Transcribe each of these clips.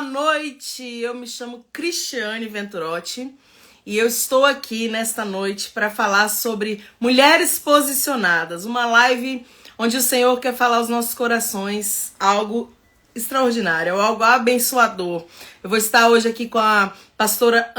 noite! Eu me chamo Cristiane Venturotti e eu estou aqui nesta noite para falar sobre mulheres posicionadas, uma live onde o Senhor quer falar aos nossos corações algo extraordinário, algo abençoador. Eu vou estar hoje aqui com a pastora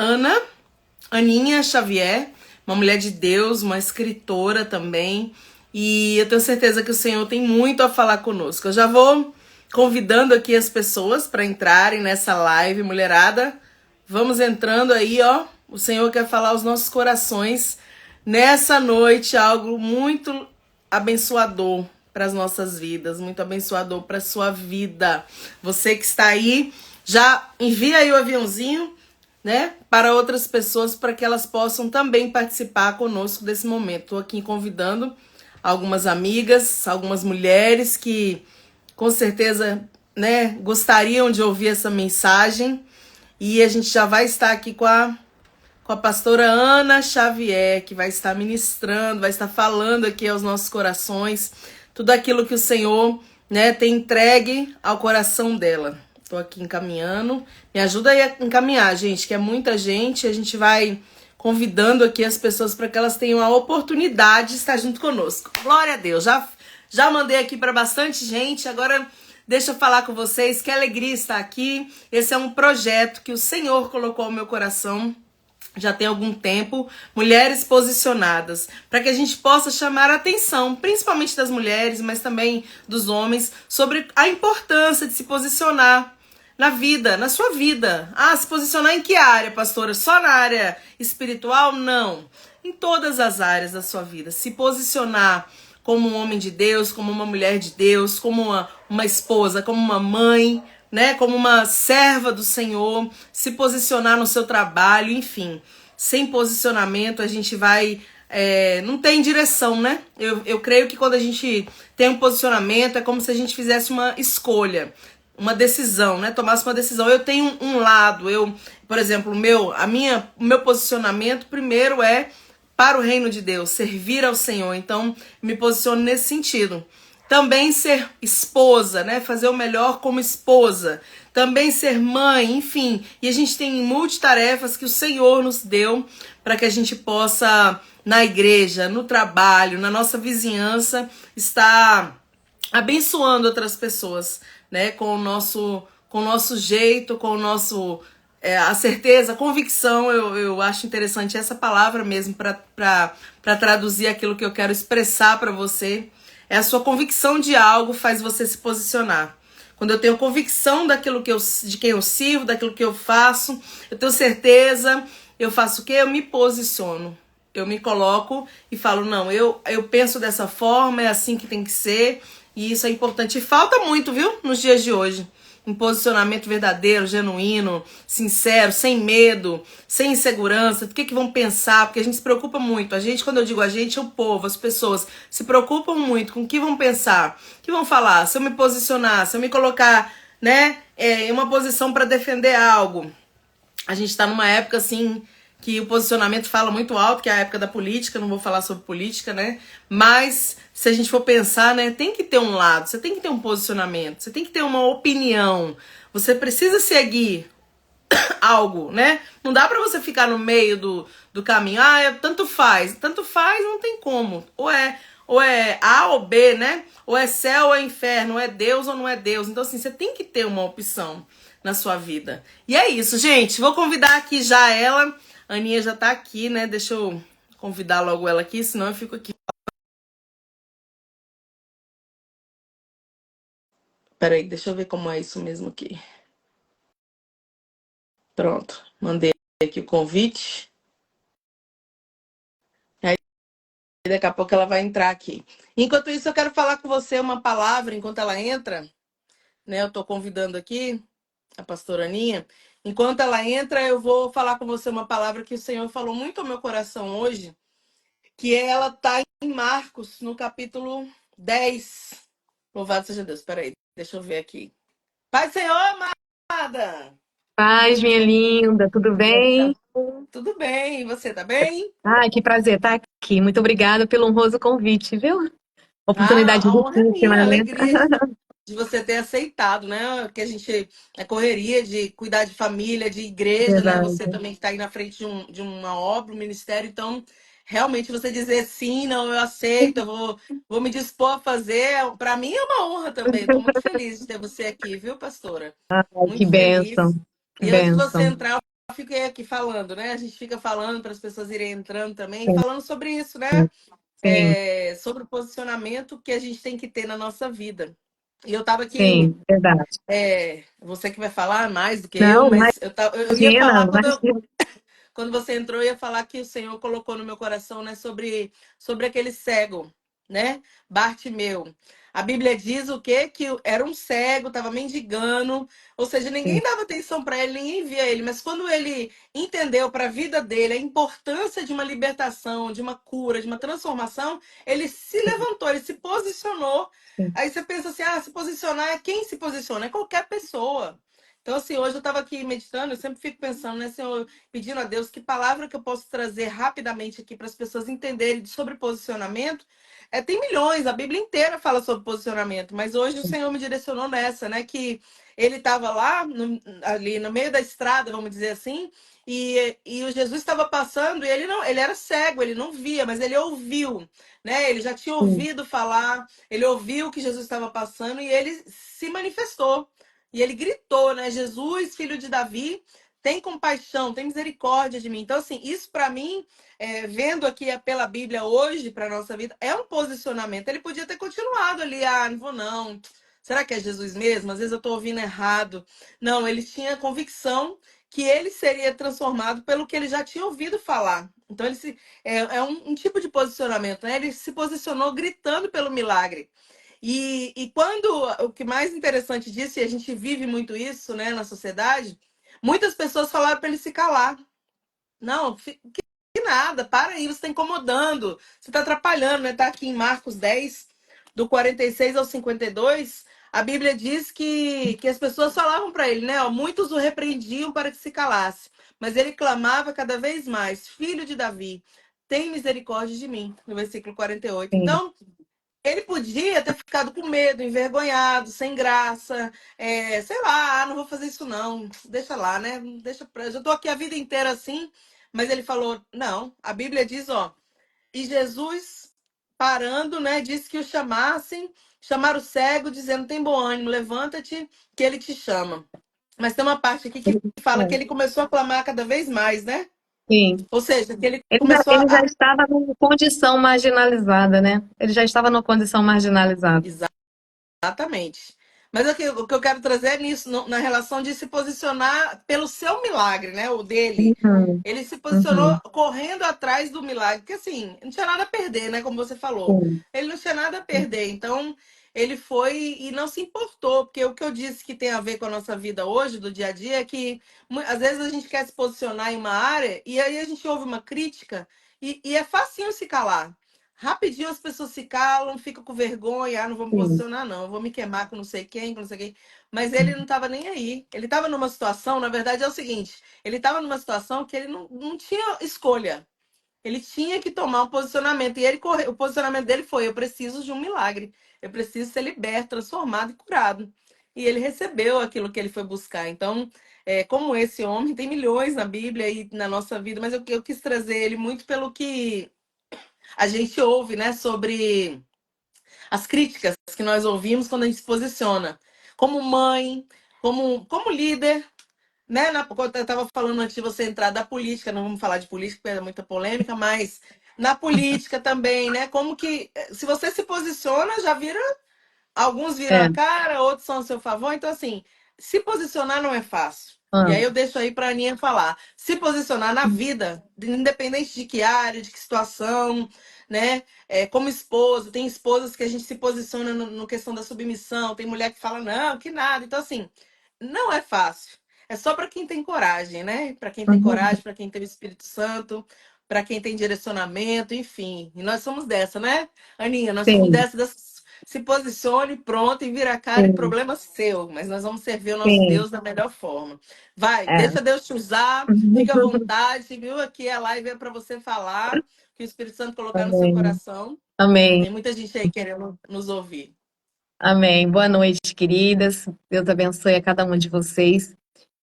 Aninha Xavier, uma mulher de Deus, uma escritora também, e eu tenho certeza que o Senhor tem muito a falar conosco. Eu já vou convidando aqui as pessoas para entrarem nessa live, mulherada. Vamos entrando aí, ó. O Senhor quer falar aos nossos corações nessa noite, algo muito abençoador para as nossas vidas, muito abençoador para a sua vida. Você que está aí, já envia aí o aviãozinho, né, para outras pessoas, para que elas possam também participar conosco desse momento. Estou aqui convidando algumas amigas, algumas mulheres que com certeza, né, gostariam de ouvir essa mensagem. E a gente já vai estar aqui com a pastora Ana Xavier, que vai estar ministrando, vai estar falando aqui aos nossos corações tudo aquilo que o Senhor, né, tem entregue ao coração dela. Estou aqui encaminhando. Me ajuda aí a encaminhar, gente, que é muita gente. A gente vai convidando aqui as pessoas para que elas tenham a oportunidade de estar junto conosco. Glória a Deus. Já mandei aqui para bastante gente. Agora deixa eu falar com vocês. Que alegria estar aqui. Esse é um projeto que o Senhor colocou ao meu coração já tem algum tempo, mulheres posicionadas, para que a gente possa chamar a atenção, principalmente das mulheres, mas também dos homens, sobre a importância de se posicionar na vida, na sua vida. Ah, se posicionar em que área, pastora? Só na área espiritual? Não. Em todas as áreas da sua vida. Se posicionar como um homem de Deus, como uma mulher de Deus, como uma esposa, como uma mãe, né, como uma serva do Senhor, se posicionar no seu trabalho, enfim. Sem posicionamento a gente vai... não tem direção, né? Eu creio que quando a gente tem um posicionamento é como se a gente fizesse uma escolha, uma decisão, né? Tomasse uma decisão. Eu tenho um lado, por exemplo, o meu posicionamento primeiro é para o reino de Deus, servir ao Senhor. Então, me posiciono nesse sentido. Também ser esposa, né? Fazer o melhor como esposa. Também ser mãe, enfim. E a gente tem multitarefas que o Senhor nos deu para que a gente possa, na igreja, no trabalho, na nossa vizinhança, estar abençoando outras pessoas, né? Com o nosso jeito, com o nosso... a certeza, a convicção. Eu acho interessante essa palavra mesmo para traduzir aquilo que eu quero expressar para você. É a sua convicção de algo faz você se posicionar. Quando eu tenho convicção daquilo de quem eu sirvo, daquilo que eu faço, eu tenho certeza, eu faço o quê? Eu me posiciono. Eu me coloco e falo, não, eu penso dessa forma, é assim que tem que ser, e isso é importante. E falta muito, viu, nos dias de hoje. Um posicionamento verdadeiro, genuíno, sincero, sem medo, sem insegurança. Do que vão pensar? Porque a gente se preocupa muito. A gente, quando eu digo a gente, é o povo, as pessoas se preocupam muito com o que vão pensar, o que vão falar. Se eu me posicionar, se eu me colocar, né, em uma posição para defender algo. A gente está numa época assim que o posicionamento fala muito alto, que é a época da política. Não vou falar sobre política, né? Mas se a gente for pensar, né, tem que ter um lado, você tem que ter um posicionamento, você tem que ter uma opinião, você precisa seguir algo, né? Não dá pra você ficar no meio do caminho. Tanto faz, não tem como. Ou é A ou B, né? Ou é céu ou é inferno, ou é Deus ou não é Deus. Então assim, você tem que ter uma opção na sua vida. E é isso, gente. Vou convidar aqui já ela. A Aninha já tá aqui, né? Deixa eu convidar logo ela aqui, senão eu fico aqui. Peraí, deixa eu ver como é isso mesmo aqui. Pronto, mandei aqui o convite. Aí daqui a pouco ela vai entrar aqui. Enquanto isso, eu quero falar com você uma palavra, enquanto ela entra, né? Eu tô convidando aqui a pastora Aninha. Enquanto ela entra, eu vou falar com você uma palavra que o Senhor falou muito ao meu coração hoje, que ela tá em Marcos, no capítulo 10. Louvado seja Deus. Peraí, deixa eu ver aqui. Pai Senhor, amada! Paz, minha linda, tudo bem? Tudo bem, e você tá bem? Ai, que prazer estar aqui. Muito obrigada pelo honroso convite, viu? Ah, Oportunidade a honra é minha, riquíssima, a né? alegria. de você ter aceitado, né? Que a gente é correria de cuidar de família, de igreja, né? Você Verdade. também está aí na frente de uma obra, um ministério, então realmente você dizer sim, não, eu aceito, vou me dispor a fazer, para mim é uma honra também. Eu estou muito feliz de ter você aqui, viu, pastora? Ai, que Muito bênção, feliz. que E antes de você bênção. entrar, eu fiquei aqui falando, né? A gente fica falando para as pessoas irem entrando também, Sim, falando sobre isso, né? sim, Sobre o posicionamento que a gente tem que ter na nossa vida. E eu estava aqui, sim, verdade. você que vai falar mais do que eu, Não, mas eu ia imagina, falar imagina. quando você entrou, eu ia falar que o Senhor colocou no meu coração, né, sobre aquele cego, né, Bartimeu. A Bíblia diz o quê? Que era um cego, estava mendigando, ou seja, ninguém Sim, dava atenção para ele, ninguém via ele, mas quando ele entendeu para a vida dele a importância de uma libertação, de uma cura, de uma transformação, ele se sim, levantou, ele se posicionou. sim, Aí você pensa assim, se posicionar é quem se posiciona? É qualquer pessoa. Então, assim, hoje eu estava aqui meditando, eu sempre fico pensando, né, Senhor, pedindo a Deus que palavra que eu posso trazer rapidamente aqui para as pessoas entenderem sobre posicionamento. Tem milhões, a Bíblia inteira fala sobre posicionamento, mas hoje o Senhor me direcionou nessa, né? Que ele estava lá, ali no meio da estrada, vamos dizer assim, e o Jesus estava passando e ele não, ele era cego, ele não via, mas ele ouviu, né? Ele já tinha sim, ouvido falar, ele ouviu que Jesus estava passando e ele se manifestou. E ele gritou, né? Jesus, filho de Davi, tem compaixão, tem misericórdia de mim. Então, assim, isso para mim, vendo aqui pela Bíblia hoje para nossa vida, é um posicionamento. Ele podia ter continuado ali, não vou não. Será que é Jesus mesmo? Às vezes eu estou ouvindo errado. Não, ele tinha convicção que ele seria transformado pelo que ele já tinha ouvido falar. Então, é um tipo de posicionamento, né? Ele se posicionou gritando pelo milagre. E quando o que mais interessante disso, e a gente vive muito isso, né, na sociedade, muitas pessoas falaram para ele se calar. Não, que nada, para aí, você está incomodando, você está atrapalhando, né? Está aqui em Marcos 10, do 46 ao 52, a Bíblia diz que as pessoas falavam para ele, né? Ó, muitos o repreendiam para que se calasse, mas ele clamava cada vez mais: Filho de Davi, tem misericórdia de mim, no versículo 48. sim. Então, ele podia ter ficado com medo, envergonhado, sem graça, sei lá, não vou fazer isso não, deixa lá, né? Deixa pra... Eu já tô aqui a vida inteira assim, mas ele falou, não, a Bíblia diz, ó, e Jesus parando, né, disse que o chamassem, chamaram o cego, dizendo, tem bom ânimo, levanta-te, que ele te chama. Mas tem uma parte aqui que fala que É, ele começou a clamar cada vez mais, né? sim. Ou seja, que ele Ele já, começou ele já a... estava numa condição marginalizada, né? Ele já estava numa condição marginalizada. Exatamente. Mas o que eu quero trazer é nisso, na relação de se posicionar pelo seu milagre, né? O dele. Uhum, Ele se posicionou uhum, correndo atrás do milagre, porque assim, não tinha nada a perder, né? Como você falou. sim, Ele não tinha nada a perder. Então, ele foi e não se importou, porque o que eu disse que tem a ver com a nossa vida hoje, do dia a dia, é que às vezes a gente quer se posicionar em uma área e aí a gente ouve uma crítica e é facinho se calar. Rapidinho as pessoas se calam, ficam com vergonha, não vou me sim, posicionar, não, vou me queimar com não sei quem, com não sei quem. Mas ele não estava nem aí. Ele estava numa situação, na verdade é o seguinte, ele estava numa situação que ele não tinha escolha. Ele tinha que tomar um posicionamento. E o posicionamento dele foi: eu preciso de um milagre. Eu preciso ser liberto, transformado e curado. E ele recebeu aquilo que ele foi buscar. Então, como esse homem, tem milhões na Bíblia e na nossa vida, mas eu quis trazer ele muito pelo que a gente ouve, né, sobre as críticas que nós ouvimos quando a gente se posiciona. Como mãe, como líder, né? Quando eu estava falando antes de você entrar da política, não vamos falar de política, porque é muita polêmica, mas na política também, né? Como que, se você se posiciona, já vira. Alguns viram é, a cara, outros são a seu favor. Então, assim, se posicionar não é fácil. E ah, aí eu deixo aí para a Aninha falar. Se posicionar na vida, independente de que área, de que situação, né? Como esposa, tem esposas que a gente se posiciona no questão da submissão, tem mulher que fala, não, que nada. Então, assim, não é fácil. É só para quem tem coragem, né? Para quem tem uhum, coragem, para quem tem o Espírito Santo, para quem tem direcionamento, enfim. E nós somos dessa, né, Aninha? Nós somos sim, dessas, se posicione, pronto, e vira a cara e sim, problema seu. Mas nós vamos servir o nosso sim, Deus da melhor forma. Vai, é. deixa Deus te usar, fica à vontade, viu? Aqui a live é para você falar, que o Espírito Santo colocar no seu Amém, coração. amém. Tem muita gente aí querendo nos ouvir. Amém. Boa noite, queridas. Deus abençoe a cada uma de vocês.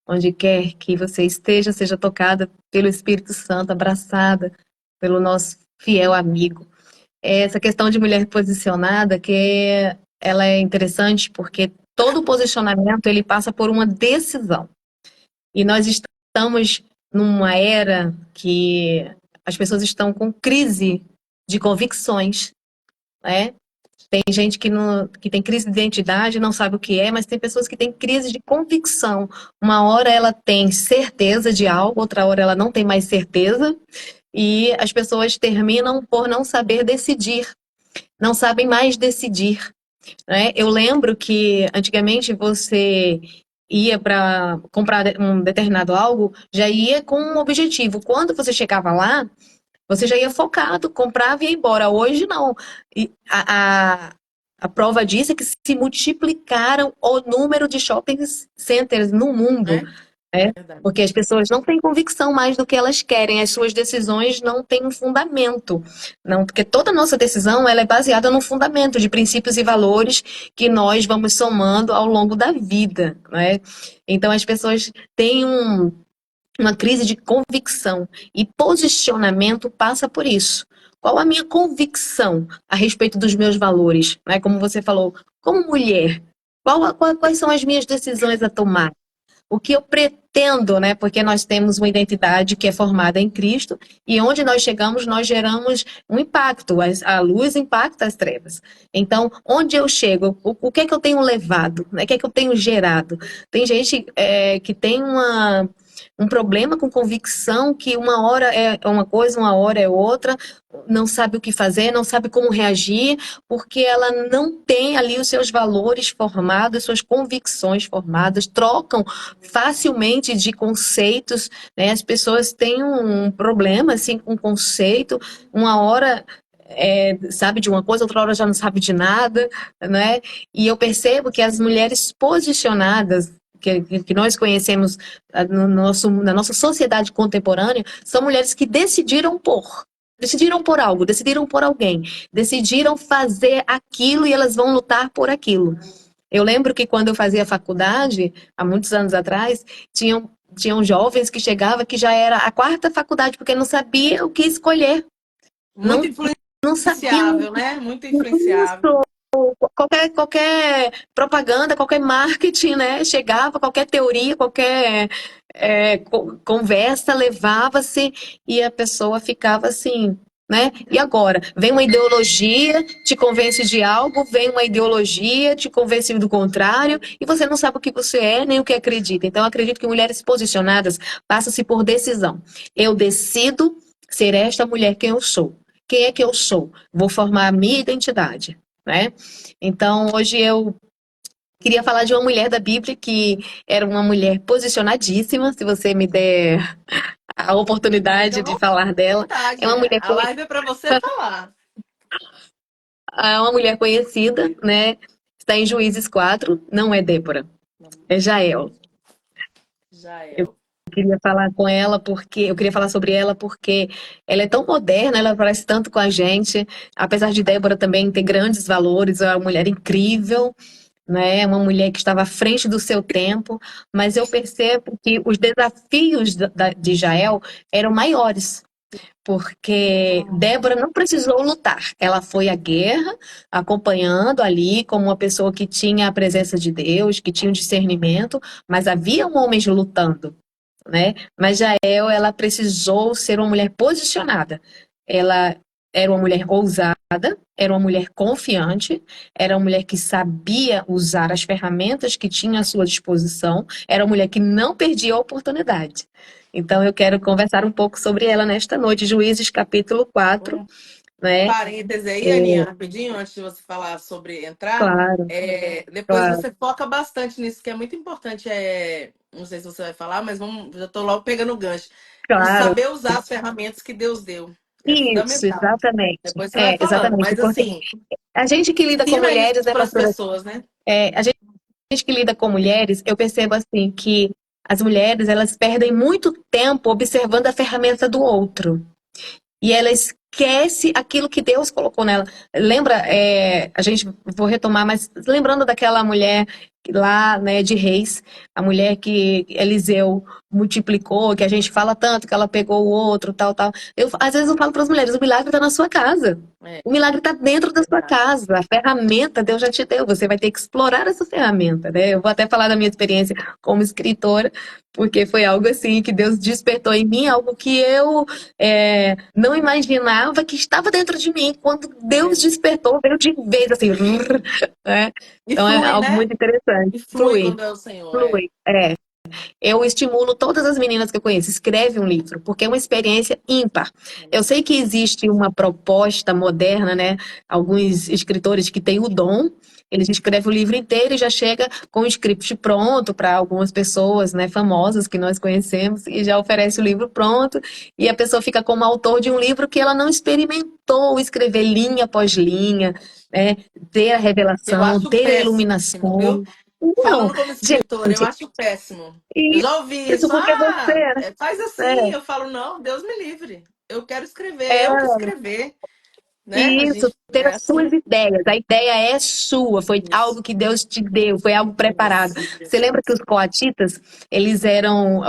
Onde quer que você esteja, seja tocada pelo Espírito Santo, abraçada pelo nosso fiel amigo. Essa questão de mulher posicionada, ela é interessante porque todo posicionamento ele passa por uma decisão. E nós estamos numa era que as pessoas estão com crise de convicções, né? Tem gente que tem crise de identidade, não sabe o que é, mas tem pessoas que têm crise de convicção. Uma hora ela tem certeza de algo, outra hora ela não tem mais certeza, e as pessoas terminam por não saber decidir, não sabem mais decidir, né? Eu lembro que antigamente você ia para comprar um determinado algo, já ia com um objetivo. Quando você chegava lá, você já ia focado, comprava e ia embora. Hoje não. E a prova disso é que se multiplicaram o número de shopping centers no mundo, Né? né? Verdade. Porque as pessoas não têm convicção mais do que elas querem, as suas decisões não têm um fundamento. Não, porque toda a nossa decisão ela é baseada no fundamento de princípios e valores que nós vamos somando ao longo da vida, né? Então as pessoas têm uma crise de convicção. E posicionamento passa por isso. Qual a minha convicção a respeito dos meus valores? Né? Como você falou, como mulher, quais são as minhas decisões a tomar? O que eu pretendo, né? Porque nós temos uma identidade que é formada em Cristo e onde nós chegamos, nós geramos um impacto. A luz impacta as trevas. Então, onde eu chego, o que é que eu tenho levado? Né? O que é que eu tenho gerado? Tem gente que tem um problema com convicção que uma hora é uma coisa, uma hora é outra, não sabe o que fazer, não sabe como reagir, porque ela não tem ali os seus valores formados, suas convicções formadas, trocam facilmente de conceitos, né? As pessoas têm um problema assim com conceito, uma hora sabe de uma coisa, outra hora já não sabe de nada, né? E eu percebo que as mulheres posicionadas que nós conhecemos na nossa sociedade contemporânea são mulheres que decidiram por algo, decidiram por alguém, decidiram fazer aquilo e elas vão lutar por aquilo. Eu lembro que quando eu fazia faculdade, há muitos anos atrás, tinham jovens que chegavam que já era a quarta faculdade, porque não sabia o que escolher. Muito Não, não sabiam influenciável, né? Muito isso. influenciável. Qualquer propaganda, qualquer marketing, né? Chegava, qualquer teoria, qualquer conversa levava-se e a pessoa ficava assim, né? E agora? Vem uma ideologia, te convence de algo, vem uma ideologia, te convence do contrário, e você não sabe o que você é nem o que acredita. Então, eu acredito que mulheres posicionadas passam-se por decisão. Eu decido ser esta mulher que eu sou. Quem é que eu sou? Vou formar a minha identidade, né? Então, hoje eu queria falar de uma mulher da Bíblia que era uma mulher posicionadíssima, se você me der a Fica oportunidade de à falar dela. É vontade. uma mulher, A live é para você falar. é uma mulher conhecida, né? Está em Juízes 4, não é Débora, é Jael. Eu Jael. queria falar com ela porque eu queria falar sobre ela porque ela é tão moderna, ela parece tanto com a gente, apesar de Débora também ter grandes valores, é uma mulher incrível, né? Uma mulher que estava à frente do seu tempo, mas eu percebo que os desafios de Jael eram maiores, porque Débora não precisou lutar, ela foi à guerra, acompanhando ali como uma pessoa que tinha a presença de Deus, que tinha o discernimento, mas havia homens lutando, né? Mas Jael, ela precisou ser uma mulher posicionada. Ela era uma mulher ousada, era uma mulher confiante, era uma mulher que sabia usar as ferramentas que tinha à sua disposição, era uma mulher que não perdia a oportunidade. Então eu quero conversar um pouco sobre ela nesta noite, Juízes capítulo 4, Um né? parêntese aí, Aninha, rapidinho, antes de você falar sobre entrar. Claro, Depois claro, você foca bastante nisso, que é muito importante. Não sei se você vai falar, mas já estou logo pegando o gancho. Em claro. saber usar as ferramentas que Deus deu. É Isso, fundamental. exatamente. Depois você vai falando. Exatamente. Mas Porque assim, a gente que lida com ensina isso mulheres, né, para as pastora? pessoas, né? A gente que lida com mulheres, eu percebo assim que as mulheres elas perdem muito tempo observando a ferramenta do outro. e ela esquece aquilo que Deus colocou nela. Lembra, vou retomar, mas lembrando daquela mulher lá, né, de Reis, a mulher que Eliseu multiplicou, que a gente fala tanto que ela pegou o outro, tal, tal. Às vezes eu falo para as mulheres, o milagre está na sua casa. É, O milagre está dentro da sua casa. A ferramenta Deus já te deu. Você vai ter que explorar essa ferramenta, né? Eu vou até falar da minha experiência como escritora, porque foi algo assim que Deus despertou em mim, algo que eu não imaginava que estava dentro de mim. Quando Deus despertou, veio de vez, assim. Né? e Então é flui, algo né? muito interessante. E flui Flui, quando é o Senhor, é. flui. Eu estimulo todas as meninas que eu conheço, escreve um livro, porque é uma experiência ímpar. Eu sei que existe uma proposta moderna, né? Alguns escritores que têm o dom, eles escrevem o livro inteiro e já chega com o script pronto para algumas pessoas, né, famosas que nós conhecemos, e já oferece o livro pronto, e a pessoa fica como autor de um livro que ela não experimentou escrever linha após linha, né, ter a Eu revelação, acho ter a péssimo, viu? iluminação. Não, Falando como escritora, eu gente, acho péssimo. Eu já ouvi isso isso. porque Ah, você, faz assim. né? Eu falo, não, Deus me livre. Eu quero escrever, eu que É, escrever, né? A isso, gente ter é as suas assim. ideias. A ideia é sua, foi Isso, algo que Deus te deu, foi algo preparado. isso. Você lembra que os coatitas, eles eram.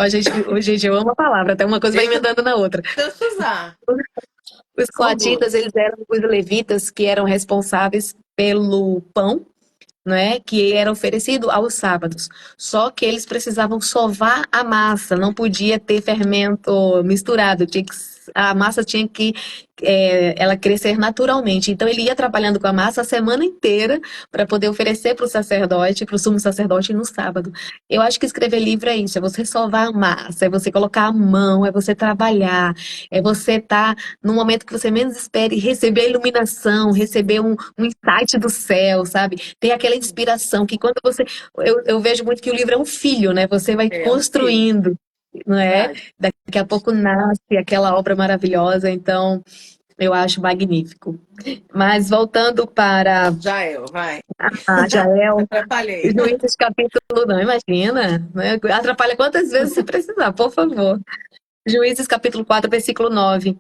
Gente, eu amo a palavra, até uma coisa vai Deixa emendando na outra. Deus te usar. Os São coatitas, duas. eles eram os levitas que eram responsáveis pelo pão, né, que era oferecido aos sábados. Só que eles precisavam sovar a massa, não podia ter fermento misturado, a massa tinha que ela crescer naturalmente. Então ele ia trabalhando com a massa a semana inteira para poder oferecer para o sacerdote, para o sumo sacerdote no sábado. Eu acho que escrever livro é isso, é você sovar a massa, é você colocar a mão, é você trabalhar, é você estar no momento que você menos espere, receber a iluminação, receber um insight do céu, sabe? Tem aquela inspiração que quando você. Eu vejo muito que o livro é um filho, né? Você vai É um filho, construindo, não é? verdade. Daqui a pouco nasce aquela obra maravilhosa, então eu acho magnífico. Mas voltando para Jael, vai. Jael, Atrapalhei. Juízes capítulo, não, imagina, né? Atrapalha quantas vezes você precisar, por favor. Juízes capítulo 4 versículo 9.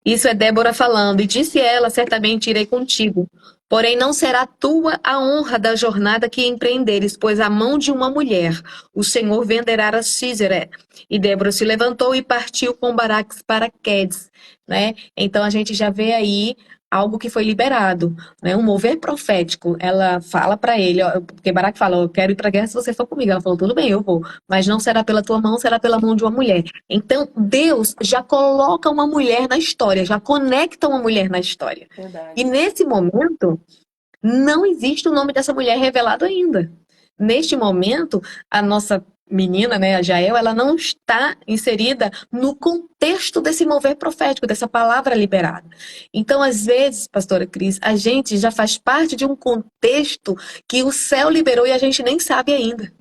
Isso é Débora falando, e disse ela: certamente irei contigo. Porém, não será tua a honra da jornada que empreenderes, pois a mão de uma mulher o Senhor venderá a Sísera. E Débora se levantou e partiu com Baraques para Quedes, né? Então a gente já vê aí algo que foi liberado, né? Um mover profético. Ela fala para ele, ó, porque Baraque fala: eu quero ir para a guerra se você for comigo. Ela falou: tudo bem, eu vou, mas não será pela tua mão, será pela mão de uma mulher. Então, Deus já coloca uma mulher na história, já conecta uma mulher na história. E Verdade. nesse momento, não existe o nome dessa mulher revelado ainda. Neste momento, a nossa menina, né, a Jael, ela não está inserida no contexto desse mover profético, dessa palavra liberada. Então, às vezes, pastora Cris, a gente já faz parte de um contexto que o céu liberou e a gente nem sabe ainda,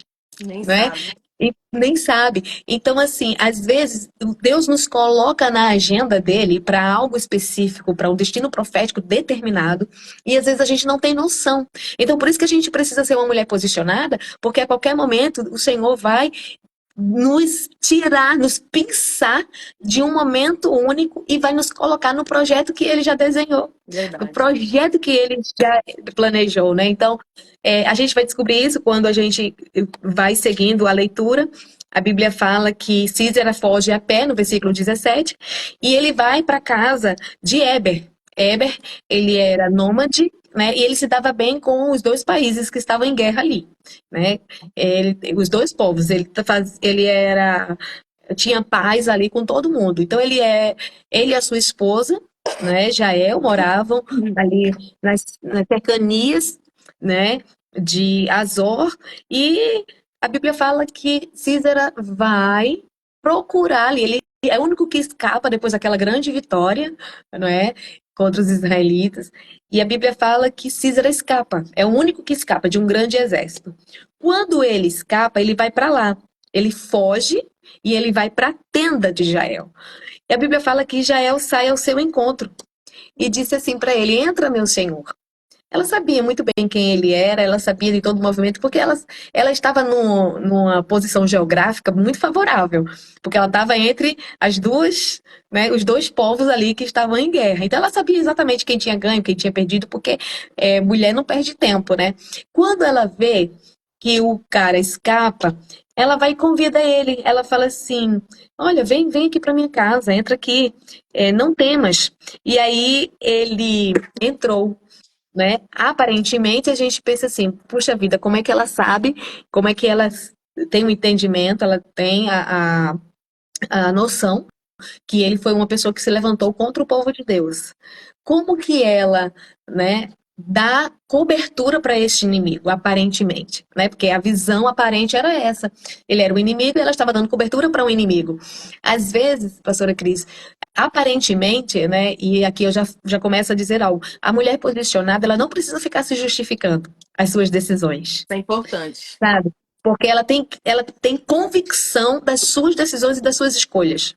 Nem né? sabe. E nem sabe. Então, assim, às vezes, Deus nos coloca na agenda dele para algo específico, para um destino profético determinado, e às vezes a gente não tem noção. Então, por isso que a gente precisa ser uma mulher posicionada, porque a qualquer momento o Senhor vai nos tirar, nos pinçar de um momento único e vai nos colocar no projeto que ele já desenhou, no Verdade. projeto que ele já planejou, né? Então, a gente vai descobrir isso quando a gente vai seguindo a leitura. A Bíblia fala que Císera foge a pé, no versículo 17, e ele vai para a casa de Éber. Éber, ele era nômade, né? E ele se dava bem com os dois países que estavam em guerra ali, né? Os dois povos, ele era tinha paz ali com todo mundo. Então ele e a sua esposa, né, Jael, moravam ali nas cercanias, né, de Azor, e a Bíblia fala que Císera vai procurar ali, ele é o único que escapa depois daquela grande vitória, não é, contra os israelitas. E a Bíblia fala que Císera escapa, é o único que escapa de um grande exército. Quando ele escapa, ele vai para lá. Ele foge e ele vai para a tenda de Jael. E a Bíblia fala que Jael sai ao seu encontro e disse assim para ele: entra, meu senhor. Ela sabia muito bem quem ele era, ela sabia de todo o movimento, porque ela estava numa posição geográfica muito favorável, porque ela estava entre as duas, né, os dois povos ali que estavam em guerra. Então ela sabia exatamente quem tinha ganho, quem tinha perdido, porque mulher não perde tempo, né? Quando ela vê que o cara escapa, ela vai e convida ele. Ela fala assim: Olha, vem aqui para minha casa, entra aqui, não temas. E aí ele entrou, né? Aparentemente a gente pensa assim, puxa vida, como é que ela sabe, como é que ela tem o entendimento, ela tem a noção que ele foi uma pessoa que se levantou contra o povo de Deus. Como que ela, né, dá cobertura para este inimigo, aparentemente, né? Porque a visão aparente era essa. Ele era o inimigo e ela estava dando cobertura para um inimigo. Às vezes, pastora Cris, aparentemente, né, e aqui eu já começo a dizer algo, a mulher posicionada, ela não precisa ficar se justificando as suas decisões, Isso é importante. sabe? Porque ela tem convicção das suas decisões e das suas escolhas.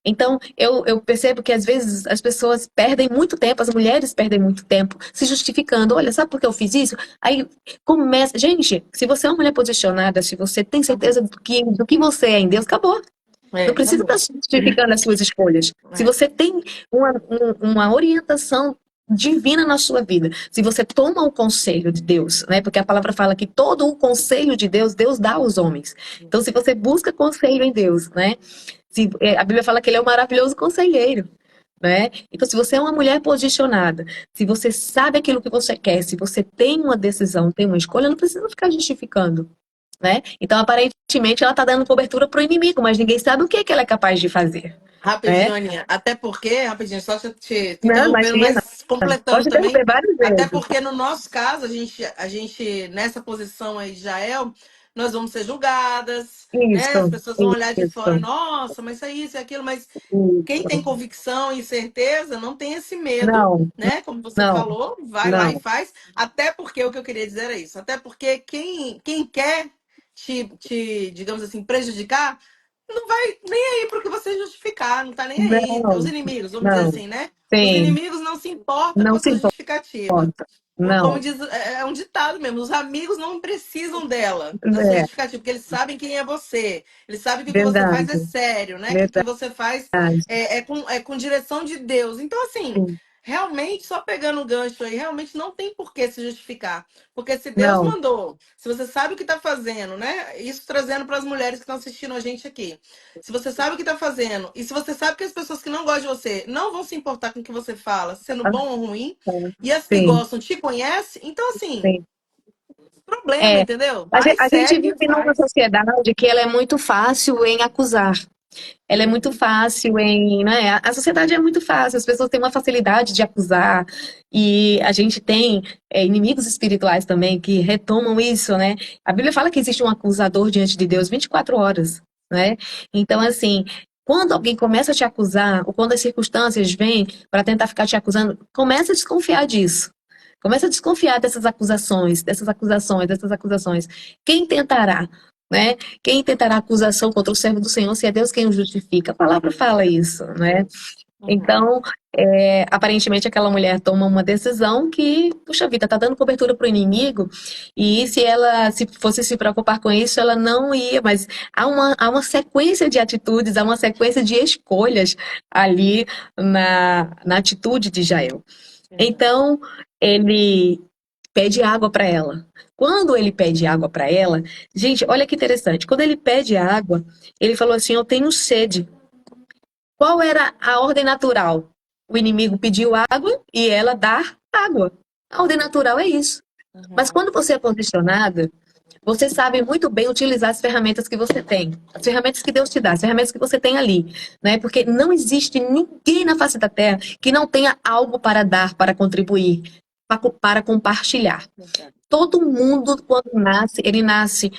Então, eu percebo que às vezes as pessoas perdem muito tempo, as mulheres perdem muito tempo se justificando. Olha, sabe por que eu fiz isso? Aí começa. Gente, se você é uma mulher posicionada, se você tem certeza do que você é em Deus, acabou. Não precisa Acabou. estar justificando as suas escolhas. Se É. você tem uma orientação divina na sua vida, se você toma o conselho de Deus, né? Porque a palavra fala que todo o conselho de Deus, Deus dá aos homens. Então, se você busca conselho em Deus, né? A Bíblia fala que ele é um maravilhoso conselheiro, né? Então, se você é uma mulher posicionada, se você sabe aquilo que você quer, se você tem uma decisão, tem uma escolha, não precisa ficar justificando, né? Então, aparentemente, ela está dando cobertura para o inimigo, mas ninguém sabe o que é que ela é capaz de fazer, né? Rapidinho, Aninha. Até porque, rapidinho, só te Não, interrompendo, imagina. mas completando Pode também. interromper várias Até vezes. porque no nosso caso, a gente nessa posição aí de Jael, nós vamos ser julgadas, né? As Isso, pessoas vão olhar de fora, isso, nossa, mas isso é aquilo, mas quem tem isso. convicção e certeza não tem esse medo, Não, né? Como você não, falou, vai lá e não. faz. Até porque o que eu queria dizer era isso. Até porque quem quer digamos assim, prejudicar, não vai nem aí pro que você justificar, não tá nem aí. Os Não, inimigos, vamos dizer não. assim, né? Os Sim, inimigos não se importam com não a se sua justificativa. importa. Como Não. diz, é um ditado mesmo, os amigos não precisam dela, da sua É, justificativa, porque eles sabem quem é você. Eles sabem que o que você faz é verdade, sério, né? Que o que verdade. você faz é com direção de Deus. Então, assim, Sim. realmente, só pegando o gancho aí, realmente não tem por que se justificar. Porque se Deus Não, mandou, se você sabe o que está fazendo, né? Isso trazendo para as mulheres que estão assistindo a gente aqui. Se você sabe o que está fazendo, e se você sabe que as pessoas que não gostam de você não vão se importar com o que você fala, sendo ah, bom ou ruim, é. e as que Sim, gostam te conhecem, então assim, sim. problema, É, entendeu? a Vai, gente, a gente segue, vive numa faz. sociedade que ela é muito fácil em acusar. Ela é muito fácil em, né? A sociedade é muito fácil, as pessoas têm uma facilidade de acusar e a gente tem inimigos espirituais também que retomam isso, né? A Bíblia fala que existe um acusador diante de Deus 24 horas, né? Então, assim, quando alguém começa a te acusar ou quando as circunstâncias vêm para tentar ficar te acusando, começa a desconfiar disso. Começa a desconfiar dessas acusações, dessas acusações, dessas acusações. Quem tentará, né? Quem tentará acusação contra o servo do Senhor, se é Deus quem o justifica? A palavra fala isso, né? Uhum. Então, aparentemente aquela mulher toma uma decisão que, puxa vida, tá dando cobertura para o inimigo, e se ela se fosse se preocupar com isso, ela não ia, mas há uma sequência de atitudes, há uma sequência de escolhas ali na atitude de Jael. Então, ele pede água para ela. Quando ele pede água para ela, gente, olha que interessante. Quando ele pede água, ele falou assim: Eu tenho sede. Qual era a ordem natural? O inimigo pediu água e ela dar água. A ordem natural é isso. Mas Uhum. quando você é posicionada, você sabe muito bem utilizar as ferramentas que você tem, as ferramentas que Deus te dá, as ferramentas que você tem ali, né? Porque não existe ninguém na face da terra que não tenha algo para dar, para contribuir, para compartilhar. Todo mundo, quando nasce, ele nasce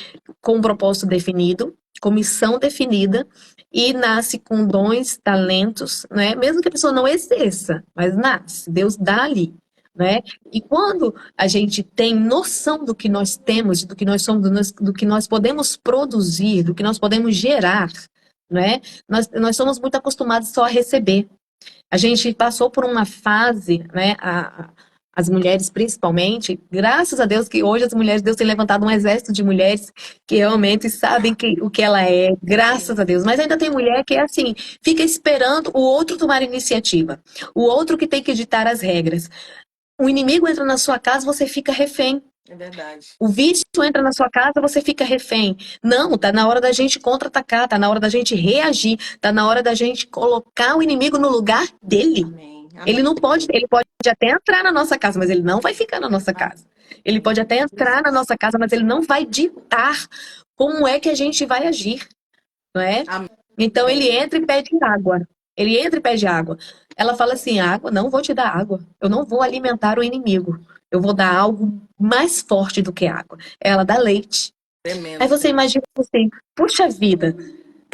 com um propósito definido, com missão definida, e nasce com dons, talentos, né? Mesmo que a pessoa não exerça, mas nasce, Deus dá ali, né? E quando a gente tem noção do que nós temos, do que nós somos, do que nós podemos produzir, do que nós podemos gerar, né? Nós somos muito acostumados só a receber. A gente passou por uma fase, né? As mulheres, principalmente, graças a Deus que hoje as mulheres, Deus tem levantado um exército de mulheres que realmente sabem o que ela é, graças a Deus. Mas ainda tem mulher que é assim, fica esperando o outro tomar iniciativa, o outro que tem que ditar as regras. O inimigo entra na sua casa, você fica refém. É verdade. O vício entra na sua casa, você fica refém. Não, tá na hora da gente contra-atacar, tá na hora da gente reagir, tá na hora da gente colocar o inimigo no lugar dele. Amém. Amém. Ele não pode, ele pode até entrar na nossa casa, mas ele não vai ficar na nossa casa. Ele pode até entrar na nossa casa, mas ele não vai ditar como é que a gente vai agir, não é? Amém. Então ele entra e pede água. Ele entra e pede água. Ela fala assim: água, não vou te dar água. Eu não vou alimentar o inimigo. Eu vou dar algo mais forte do que água. Ela dá leite. Tremendo. Aí você imagina assim, puxa vida,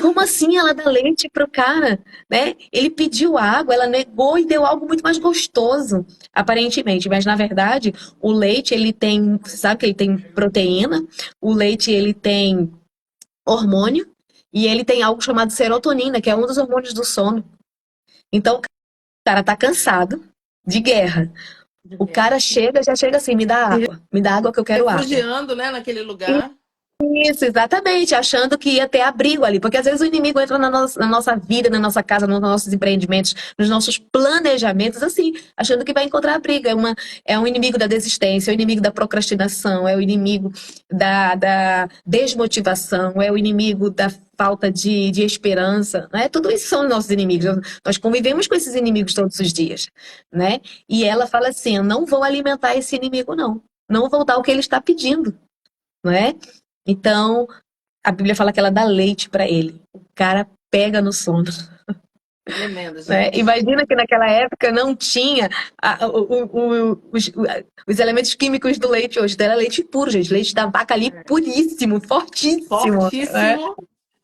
como assim ela dá leite pro cara, né? Ele pediu água, ela negou e deu algo muito mais gostoso, aparentemente. Mas na verdade, o leite ele tem, você sabe que ele tem proteína, o leite ele tem hormônio e ele tem algo chamado serotonina, que é um dos hormônios do sono. Então o cara tá cansado de guerra. O cara chega, já chega assim, me dá água que eu quero água. Refugiando, né, naquele lugar. Isso, exatamente, achando que ia ter abrigo ali, porque às vezes o inimigo entra na nossa vida, na nossa casa, nos nossos empreendimentos, nos nossos planejamentos, assim, achando que vai encontrar abrigo. É um inimigo da desistência, é o inimigo da procrastinação, é o inimigo da desmotivação, é o inimigo da falta de esperança, né? Tudo isso são os nossos inimigos. Nós convivemos com esses inimigos todos os dias, né? E ela fala assim: eu não vou alimentar esse inimigo, não. Não vou dar o que ele está pedindo, não é? Então, a Bíblia fala que ela dá leite para ele. O cara pega no sono. Tremendo, Né? gente. Imagina que naquela época não tinha os elementos químicos do leite hoje. Então, era leite puro, gente. Leite da vaca ali puríssimo, fortíssimo. Fortíssimo.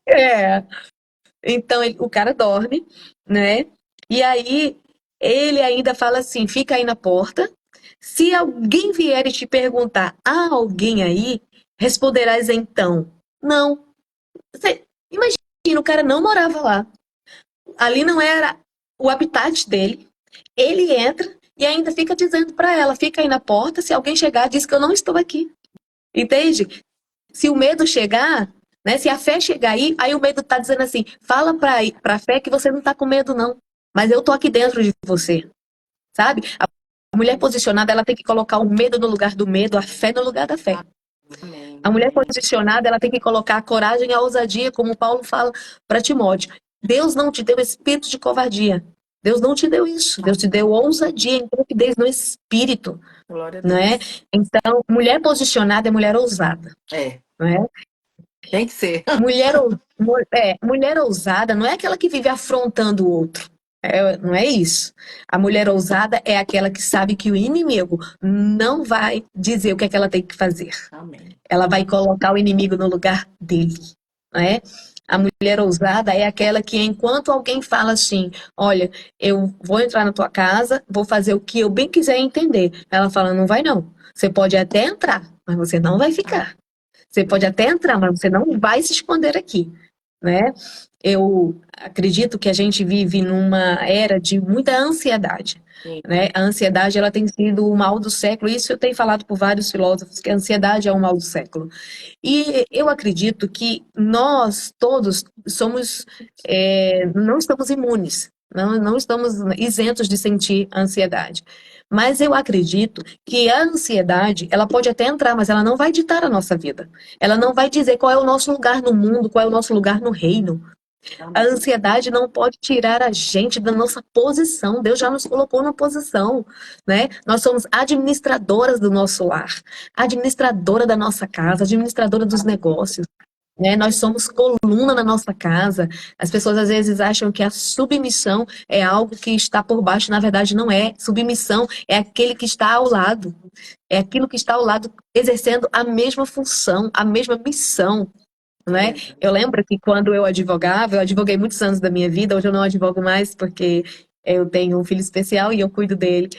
É. Então, o cara dorme, né? E aí, ele ainda fala assim, fica aí na porta. Se alguém vier e te perguntar, há alguém aí? Responderás então, não. Você imagina, o cara não morava lá. Ali não era o habitat dele. Ele entra e ainda fica dizendo para ela, fica aí na porta, se alguém chegar, diz que eu não estou aqui. Entende? Se o medo chegar, né, se a fé chegar aí o medo está dizendo assim, fala para a fé que você não está com medo não, mas eu tô aqui dentro de você. Sabe? A mulher posicionada, ela tem que colocar o medo no lugar do medo, a fé no lugar da fé. Amém. A mulher posicionada, ela tem que colocar a coragem e a ousadia, como Paulo fala para Timóteo. Deus não te deu espírito de covardia. Deus não te deu isso. Deus te deu ousadia, intrepidez no espírito. Glória a Não é? Deus. Então, mulher posicionada é mulher ousada. É, Não é? tem que ser. Mulher ousada não é aquela que vive afrontando o outro. Não é isso. A mulher ousada é aquela que sabe que o inimigo não vai dizer o que é que ela tem que fazer. Amém. Ela vai colocar o inimigo no lugar dele, não é? A mulher ousada é aquela que, enquanto alguém fala assim, olha, eu vou entrar na tua casa, vou fazer o que eu bem quiser entender. Ela fala, não vai não. Você pode até entrar, mas você não vai ficar. Você pode até entrar, mas você não vai se esconder aqui, né? Eu acredito que a gente vive numa era de muita ansiedade, Sim. né? A ansiedade, ela tem sido o mal do século. Isso eu tenho falado por vários filósofos, que a ansiedade é o mal do século. E eu acredito que nós todos não estamos imunes, não estamos isentos de sentir ansiedade. Mas eu acredito que a ansiedade, ela pode até entrar, mas ela não vai ditar a nossa vida. Ela não vai dizer qual é o nosso lugar no mundo, qual é o nosso lugar no reino. A ansiedade não pode tirar a gente da nossa posição. Deus já nos colocou na posição, né? Nós somos administradoras do nosso lar, administradora da nossa casa, administradora dos negócios. Né? Nós somos coluna na nossa casa. As pessoas às vezes acham que a submissão é algo que está por baixo, na verdade não é. Submissão é aquele que está ao lado. É aquilo que está ao lado exercendo a mesma função, a mesma missão. Né? Eu lembro que quando eu advogava, eu advoguei muitos anos da minha vida, hoje eu não advogo mais porque eu tenho um filho especial e eu cuido dele.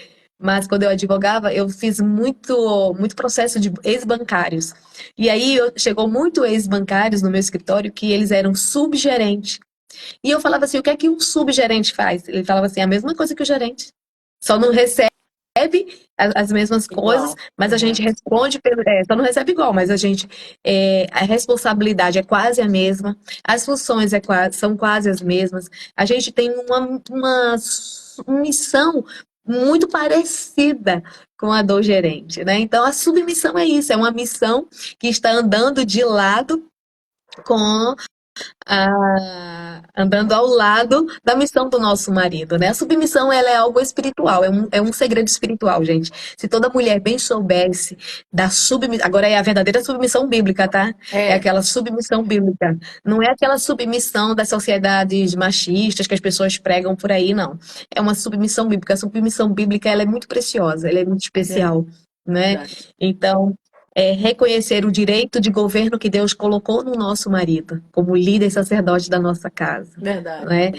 Mas quando eu advogava, eu fiz muito processo de ex-bancários. E aí chegou muito ex-bancários no meu escritório que eles eram subgerentes. E eu falava assim, o que é que um subgerente faz? Ele falava assim, a mesma coisa que o gerente. Só não recebe as mesmas coisas, Igual. mas a gente Uhum. responde só não recebe igual, mas a responsabilidade é quase a mesma, as funções são quase as mesmas, a gente tem uma missão muito parecida com a do gerente, né? Então a submissão é isso, é uma missão que está andando de lado com andando ao lado da missão do nosso marido, né? A submissão, ela é algo espiritual, é um segredo espiritual, gente. Se toda mulher bem soubesse da submissão, agora é a verdadeira submissão bíblica, tá? É É, aquela submissão bíblica. Não é aquela submissão das sociedades machistas que as pessoas pregam por aí, não. É uma submissão bíblica. A submissão bíblica, ela é muito preciosa, ela é muito especial, né? verdade. Então, reconhecer o direito de governo que Deus colocou no nosso marido, como líder e sacerdote da nossa casa, Verdade. né?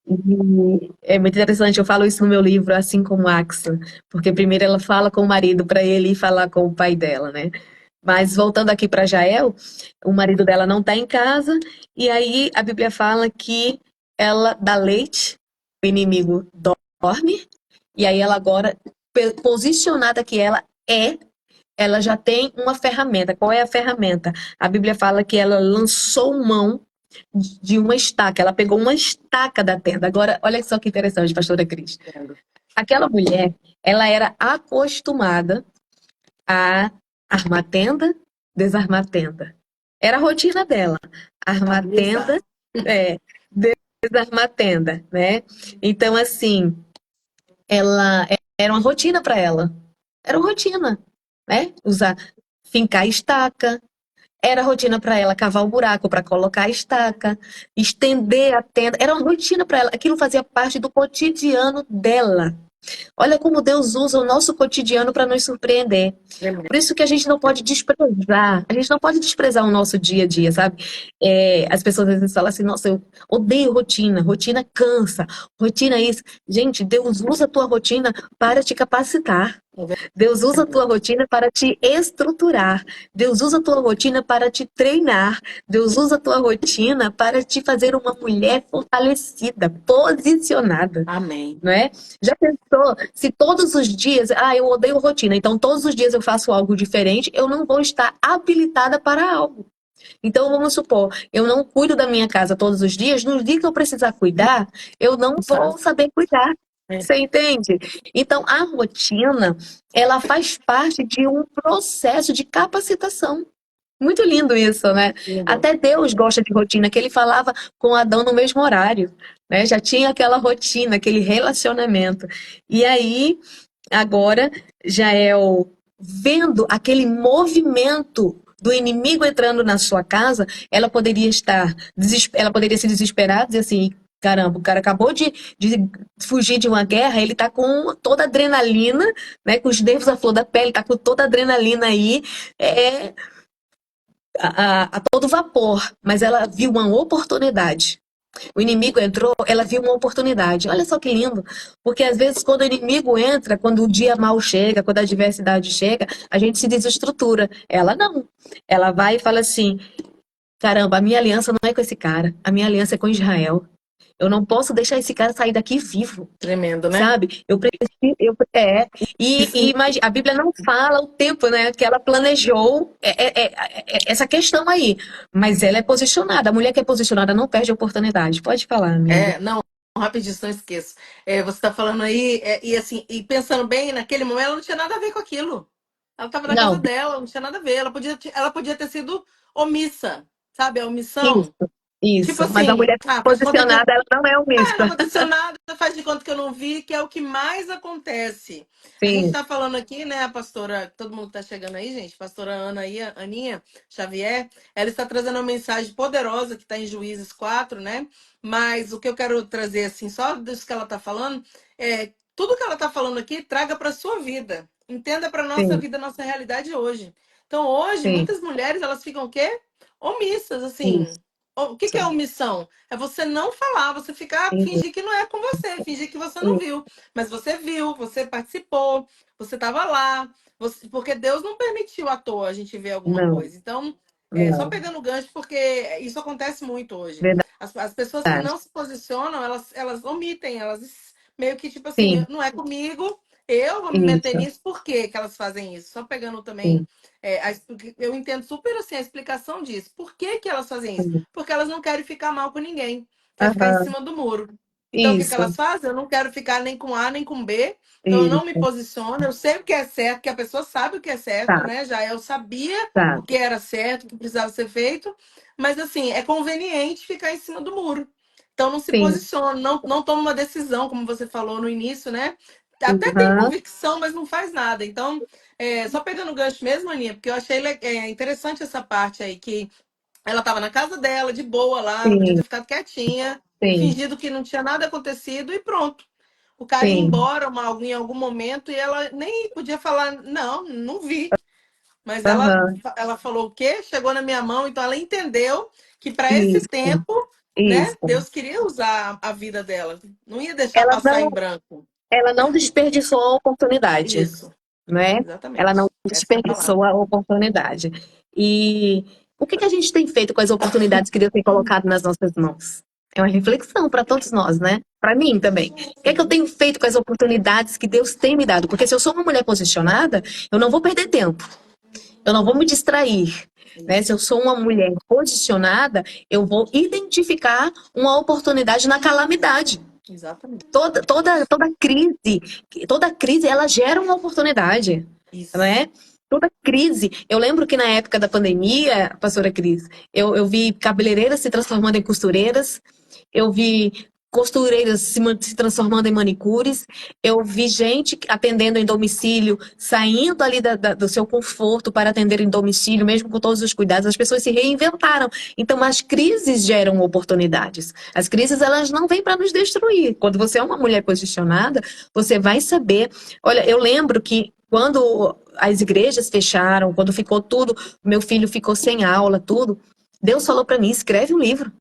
E é muito interessante, eu falo isso no meu livro, assim como Axa, porque primeiro ela fala com o marido para ele ir falar com o pai dela, né? Mas voltando aqui para Jael, o marido dela não está em casa, e aí a Bíblia fala que ela dá leite, o inimigo dorme, e aí ela agora, posicionada que ela já tem uma ferramenta. Qual é a ferramenta? A Bíblia fala que ela lançou mão de uma estaca. Ela pegou uma estaca da tenda. Agora, olha só que interessante, pastora Cris. Aquela mulher, ela era acostumada a armar tenda, desarmar tenda. Era a rotina dela. Armar tenda, Exato. é, desarmar tenda, né? Então, assim, ela era uma rotina para ela. Era uma rotina, né? Usar, fincar a estaca. Era rotina para ela cavar o buraco para colocar a estaca, estender a tenda. Era uma rotina para ela. Aquilo fazia parte do cotidiano dela. Olha como Deus usa o nosso cotidiano para nos surpreender. Tremendo. Por isso que a gente não pode desprezar, a gente não pode desprezar o nosso dia a dia, sabe? As pessoas às vezes falam assim, nossa, eu odeio rotina, rotina cansa, rotina é isso. Gente, Deus usa a tua rotina para te capacitar. Deus usa a tua rotina para te estruturar. Deus usa a tua rotina para te treinar. Deus usa a tua rotina para te fazer uma mulher fortalecida, posicionada, Amém. não é? Já pensou se todos os dias, eu odeio rotina, então todos os dias eu faço algo diferente, eu não vou estar habilitada para algo. Então, vamos supor, eu não cuido da minha casa todos os dias, no dia que eu precisar cuidar, eu não vou saber cuidar. É. Você entende? Então, a rotina, ela faz parte de um processo de capacitação. Muito lindo isso, né? Lindo. Até Deus gosta de rotina, que ele falava com Adão no mesmo horário, né? Já tinha aquela rotina, aquele relacionamento. E aí, agora, Jael, vendo aquele movimento do inimigo entrando na sua casa, ela poderia se desesperar, dizer assim, caramba, o cara acabou de fugir de uma guerra, ele tá com toda a adrenalina, né, com os nervos à flor da pele, tá com toda a adrenalina aí, é, a todo vapor, mas ela viu uma oportunidade. O inimigo entrou, ela viu uma oportunidade. Olha só que lindo. Porque às vezes, quando o inimigo entra, quando o dia mal chega, quando a adversidade chega, a gente se desestrutura. Ela não. Ela vai e fala assim: caramba, a minha aliança não é com esse cara, a minha aliança é com Israel. Eu não posso deixar esse cara sair daqui vivo. Tremendo, né? Sabe? Eu preciso. E a Bíblia não fala o tempo, né, que ela planejou essa questão aí. Mas ela é posicionada. A mulher que é posicionada não perde a oportunidade. Pode falar, amiga. Não, rapidinho, não esqueço. Você está falando aí, e assim, e pensando bem, naquele momento ela não tinha nada a ver com aquilo. Ela estava na casa Não, dela, não tinha nada a ver. Ela podia ter sido omissa, sabe? A isso, omissão. Tipo isso. Mas a assim, mulher faz de conta que eu. posicionada, ela não é Não omissa. aconteceu nada, faz de conta que eu não vi, que é o que mais acontece. A gente Sim, está falando aqui, né, a pastora, todo mundo está chegando aí, gente, pastora Ana aí, a Aninha Xavier, ela está trazendo uma mensagem poderosa que está em Juízes 4, né? Mas o que eu quero trazer, assim, só disso que ela está falando, tudo que ela está falando aqui, traga para sua vida. Entenda para nossa sim, vida, nossa realidade hoje. Então, hoje, sim, muitas mulheres, elas ficam o quê? Omissas, assim. isso, O que que é omissão? É você não falar, você ficar, isso, fingir que não é com você, fingir que você não isso. viu. Mas você viu, você participou, você estava lá. Porque Deus não permitiu à toa a gente ver alguma Não, coisa. Então, só não. pegando o gancho, porque isso acontece muito hoje. Verdade. As pessoas que não se posicionam, elas omitem, elas meio que tipo assim, Sim, não é comigo, Eu vou me meter Isso, nisso, por que que elas fazem isso? Só pegando também. sim. Eu entendo super assim a explicação disso. Por que que elas fazem isso? Sim. Porque elas não querem ficar mal com ninguém, quer ficar em Aham, cima do muro. Então, o que que isso, elas fazem? Eu não quero ficar nem com A nem com B, então eu não me isso. posiciono. Eu sei o que é certo, que a pessoa sabe o que é certo, Tá, né? Já eu sabia o tá. que era certo, o que precisava ser feito, mas assim, é conveniente ficar em cima do muro. Então, não se Sim. posiciona, não toma uma decisão, como você falou no início, né? Até tem Aham, convicção, mas não faz nada. Então, só pegando o gancho mesmo, Aninha, porque eu achei interessante essa parte aí, que ela estava na casa dela, de boa lá, ela podia sim, ter ficado quietinha, sim, fingido que não tinha nada acontecido e pronto. O cara ia sim. embora em algum momento e ela nem podia falar, não, não vi. Mas Aham, ela falou o quê? Chegou na minha mão, então ela entendeu que para esse isso, tempo, né, isso. Deus queria usar a vida dela, não ia deixar Ela passar não, em branco. ela não desperdiçou a oportunidade, Isso. né? Ela não Exatamente. Essa é a desperdiçou palavra. a oportunidade. E o que que a gente tem feito com as oportunidades que Deus tem colocado nas nossas mãos? É uma reflexão para todos nós, né? Para mim também. O que é que eu Sim. tenho feito com as oportunidades que Deus tem me dado? Porque se eu sou uma mulher posicionada, eu não vou perder tempo. Eu não vou me distrair. Né? Se Isso. eu sou uma mulher posicionada, eu vou identificar uma oportunidade na calamidade. Exatamente. Toda crise, ela gera uma oportunidade, Isso. né? Toda crise. Eu lembro que na época da pandemia, pastora Cris, eu vi cabeleireiras se transformando em costureiras, eu vi costureiras se transformando em manicures, eu vi gente atendendo em domicílio, saindo ali do seu conforto para atender em domicílio, mesmo com todos os cuidados. As pessoas se reinventaram. Então, as crises geram oportunidades. As crises, elas não vêm para nos destruir. Quando você é uma mulher posicionada, você vai saber. Olha, eu lembro que quando as igrejas fecharam, quando ficou tudo, meu filho ficou sem aula, tudo, Deus falou para mim: escreve um livro.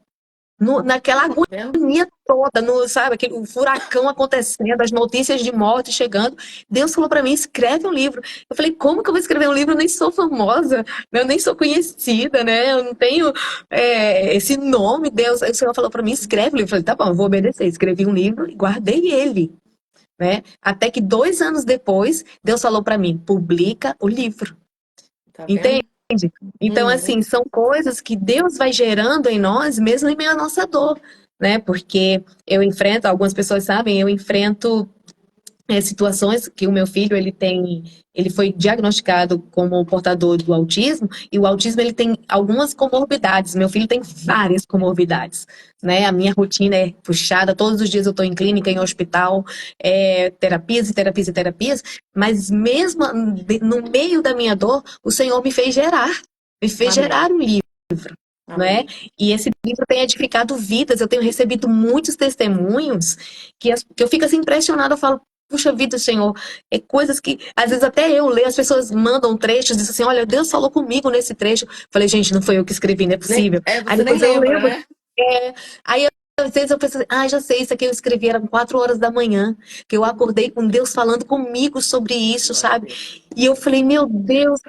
Naquela Tá vendo? agonia toda, sabe, aquele o furacão acontecendo, as notícias de morte chegando. Deus falou para mim: escreve um livro. Eu falei: como que eu vou escrever um livro? Eu nem sou famosa, né? Eu nem sou conhecida, né? Eu não tenho esse nome. Deus, aí o Senhor falou para mim: escreve um livro. Eu falei: tá bom, eu vou obedecer. Escrevi um livro e guardei ele, né? Até que 2 anos depois, Deus falou para mim: publica o livro. Tá Entende? vendo? Então, Uhum. assim, são coisas que Deus vai gerando em nós, mesmo em meio à nossa dor, né? Porque eu enfrento, algumas pessoas sabem, eu enfrento situações que o meu filho ele foi diagnosticado como portador do autismo e o autismo ele tem algumas comorbidades. Meu filho tem várias comorbidades, né? A minha rotina é puxada, todos os dias eu estou em clínica, em hospital, terapias e terapias e terapias, mas mesmo no meio da minha dor, o Senhor me fez Amém. gerar um livro. Né? Amém. E esse livro tem edificado vidas. Eu tenho recebido muitos testemunhos que eu fico assim impressionada. Eu falo, puxa vida, Senhor, coisas que às vezes até eu leio, as pessoas mandam trechos, dizem assim: olha, Deus falou comigo nesse trecho. Falei: gente, não foi eu que escrevi, não é possível. Aí Você nem depois eu lembra, lembro, né? é, aí às vezes eu penso assim: já sei, isso aqui eu escrevi, eram 4 horas da manhã, que eu acordei com Deus falando comigo sobre isso, Glória a sabe? Deus. E eu falei: meu Deus,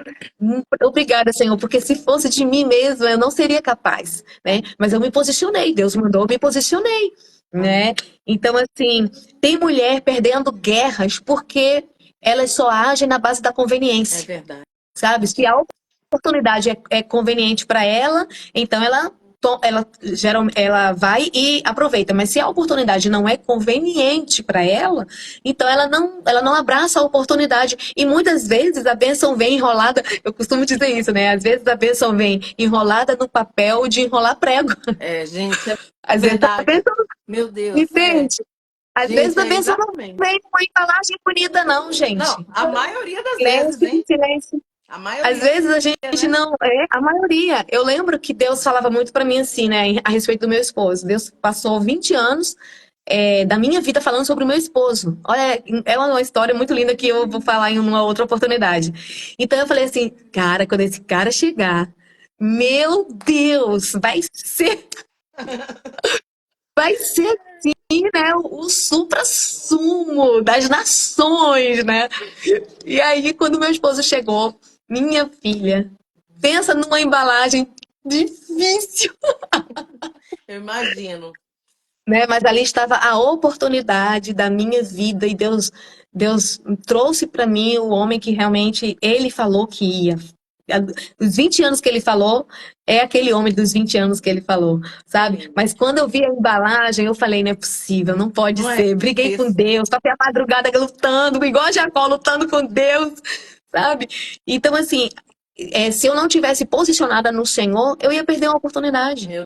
obrigada, Senhor, porque se fosse de mim mesma, eu não seria capaz, né? Mas eu me posicionei, Deus mandou, eu me posicionei, Amém. né? Então, assim, tem mulher perdendo guerras porque elas só agem na base da É conveniência, verdade. sabe? Se a oportunidade é conveniente para ela, então ela vai e aproveita. Mas se a oportunidade não é conveniente para ela, então ela não abraça a oportunidade. E muitas vezes a bênção vem enrolada. Eu costumo dizer isso, né? Às vezes a bênção vem enrolada no papel de enrolar prego. Gente, é Às vezes a verdade. bênção, Meu Deus, entende? Às vezes Gente, a é bênção não exatamente. vem com a embalagem bonita, não, Não, gente. a maioria das vezes, Silêncio, hein? silêncio. A Às maioria, vezes a gente né? não é, a maioria. Eu lembro que Deus falava muito para mim assim, né, a respeito do meu esposo. Deus passou 20 anos da minha vida falando sobre o meu esposo. Olha, é uma história muito linda que eu vou falar em uma outra oportunidade. Então eu falei assim, cara, quando esse cara chegar, meu Deus, vai ser assim, né, o suprassumo das nações, né? E aí, quando meu esposo chegou, minha filha, pensa numa embalagem difícil. Eu imagino. né? Mas ali estava a oportunidade da minha vida e Deus trouxe para mim o homem que realmente ele falou que ia. Os 20 anos que ele falou, é aquele homem dos 20 anos que ele falou, sabe? Mas quando eu vi a embalagem, eu falei, não é possível, não pode Não é ser. Briguei com isso. Deus, passei a madrugada lutando, igual a Jacó, lutando com Deus, sabe? Então, assim, se eu não tivesse posicionada no Senhor, eu ia perder uma oportunidade. Meu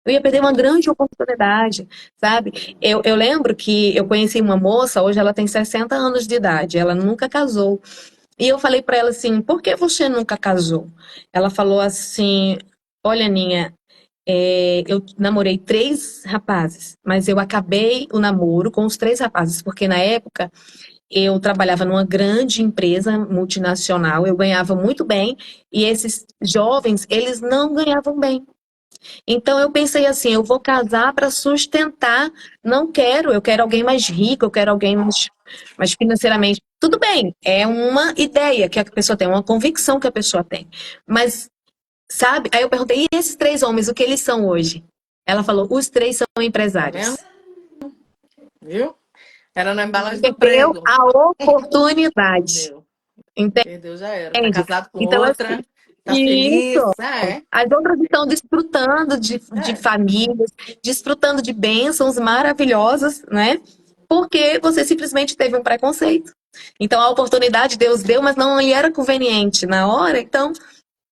Eu ia perder uma Deus. grande oportunidade, sabe? Eu lembro que eu conheci uma moça, hoje ela tem 60 anos de idade, ela nunca casou. E eu falei para ela assim: por que você nunca casou? Ela falou assim: olha, Aninha, eu namorei 3 rapazes, mas eu acabei o namoro com os 3 rapazes, porque na época eu trabalhava numa grande empresa multinacional, eu ganhava muito bem, e esses jovens, eles não ganhavam bem. Então eu pensei assim, eu vou casar para sustentar, não quero, eu quero alguém mais rico, eu quero alguém mais financeiramente. Tudo bem, é uma ideia que a pessoa tem, uma convicção que a pessoa tem. Mas, sabe? Aí eu perguntei, e esses 3 homens, o que eles são hoje? Ela falou, os 3 são Tá vendo? empresários. Viu? Era na embalagem do Perdeu prego. a oportunidade. Deu. Entende? Perdeu, já era. Tá casado com Então, assim, outra, tá feliz. isso. É. As outras estão desfrutando de É. famílias, desfrutando de bênçãos maravilhosas, né? Porque você simplesmente teve um preconceito. Então, a oportunidade Deus deu, mas não lhe era conveniente na hora, então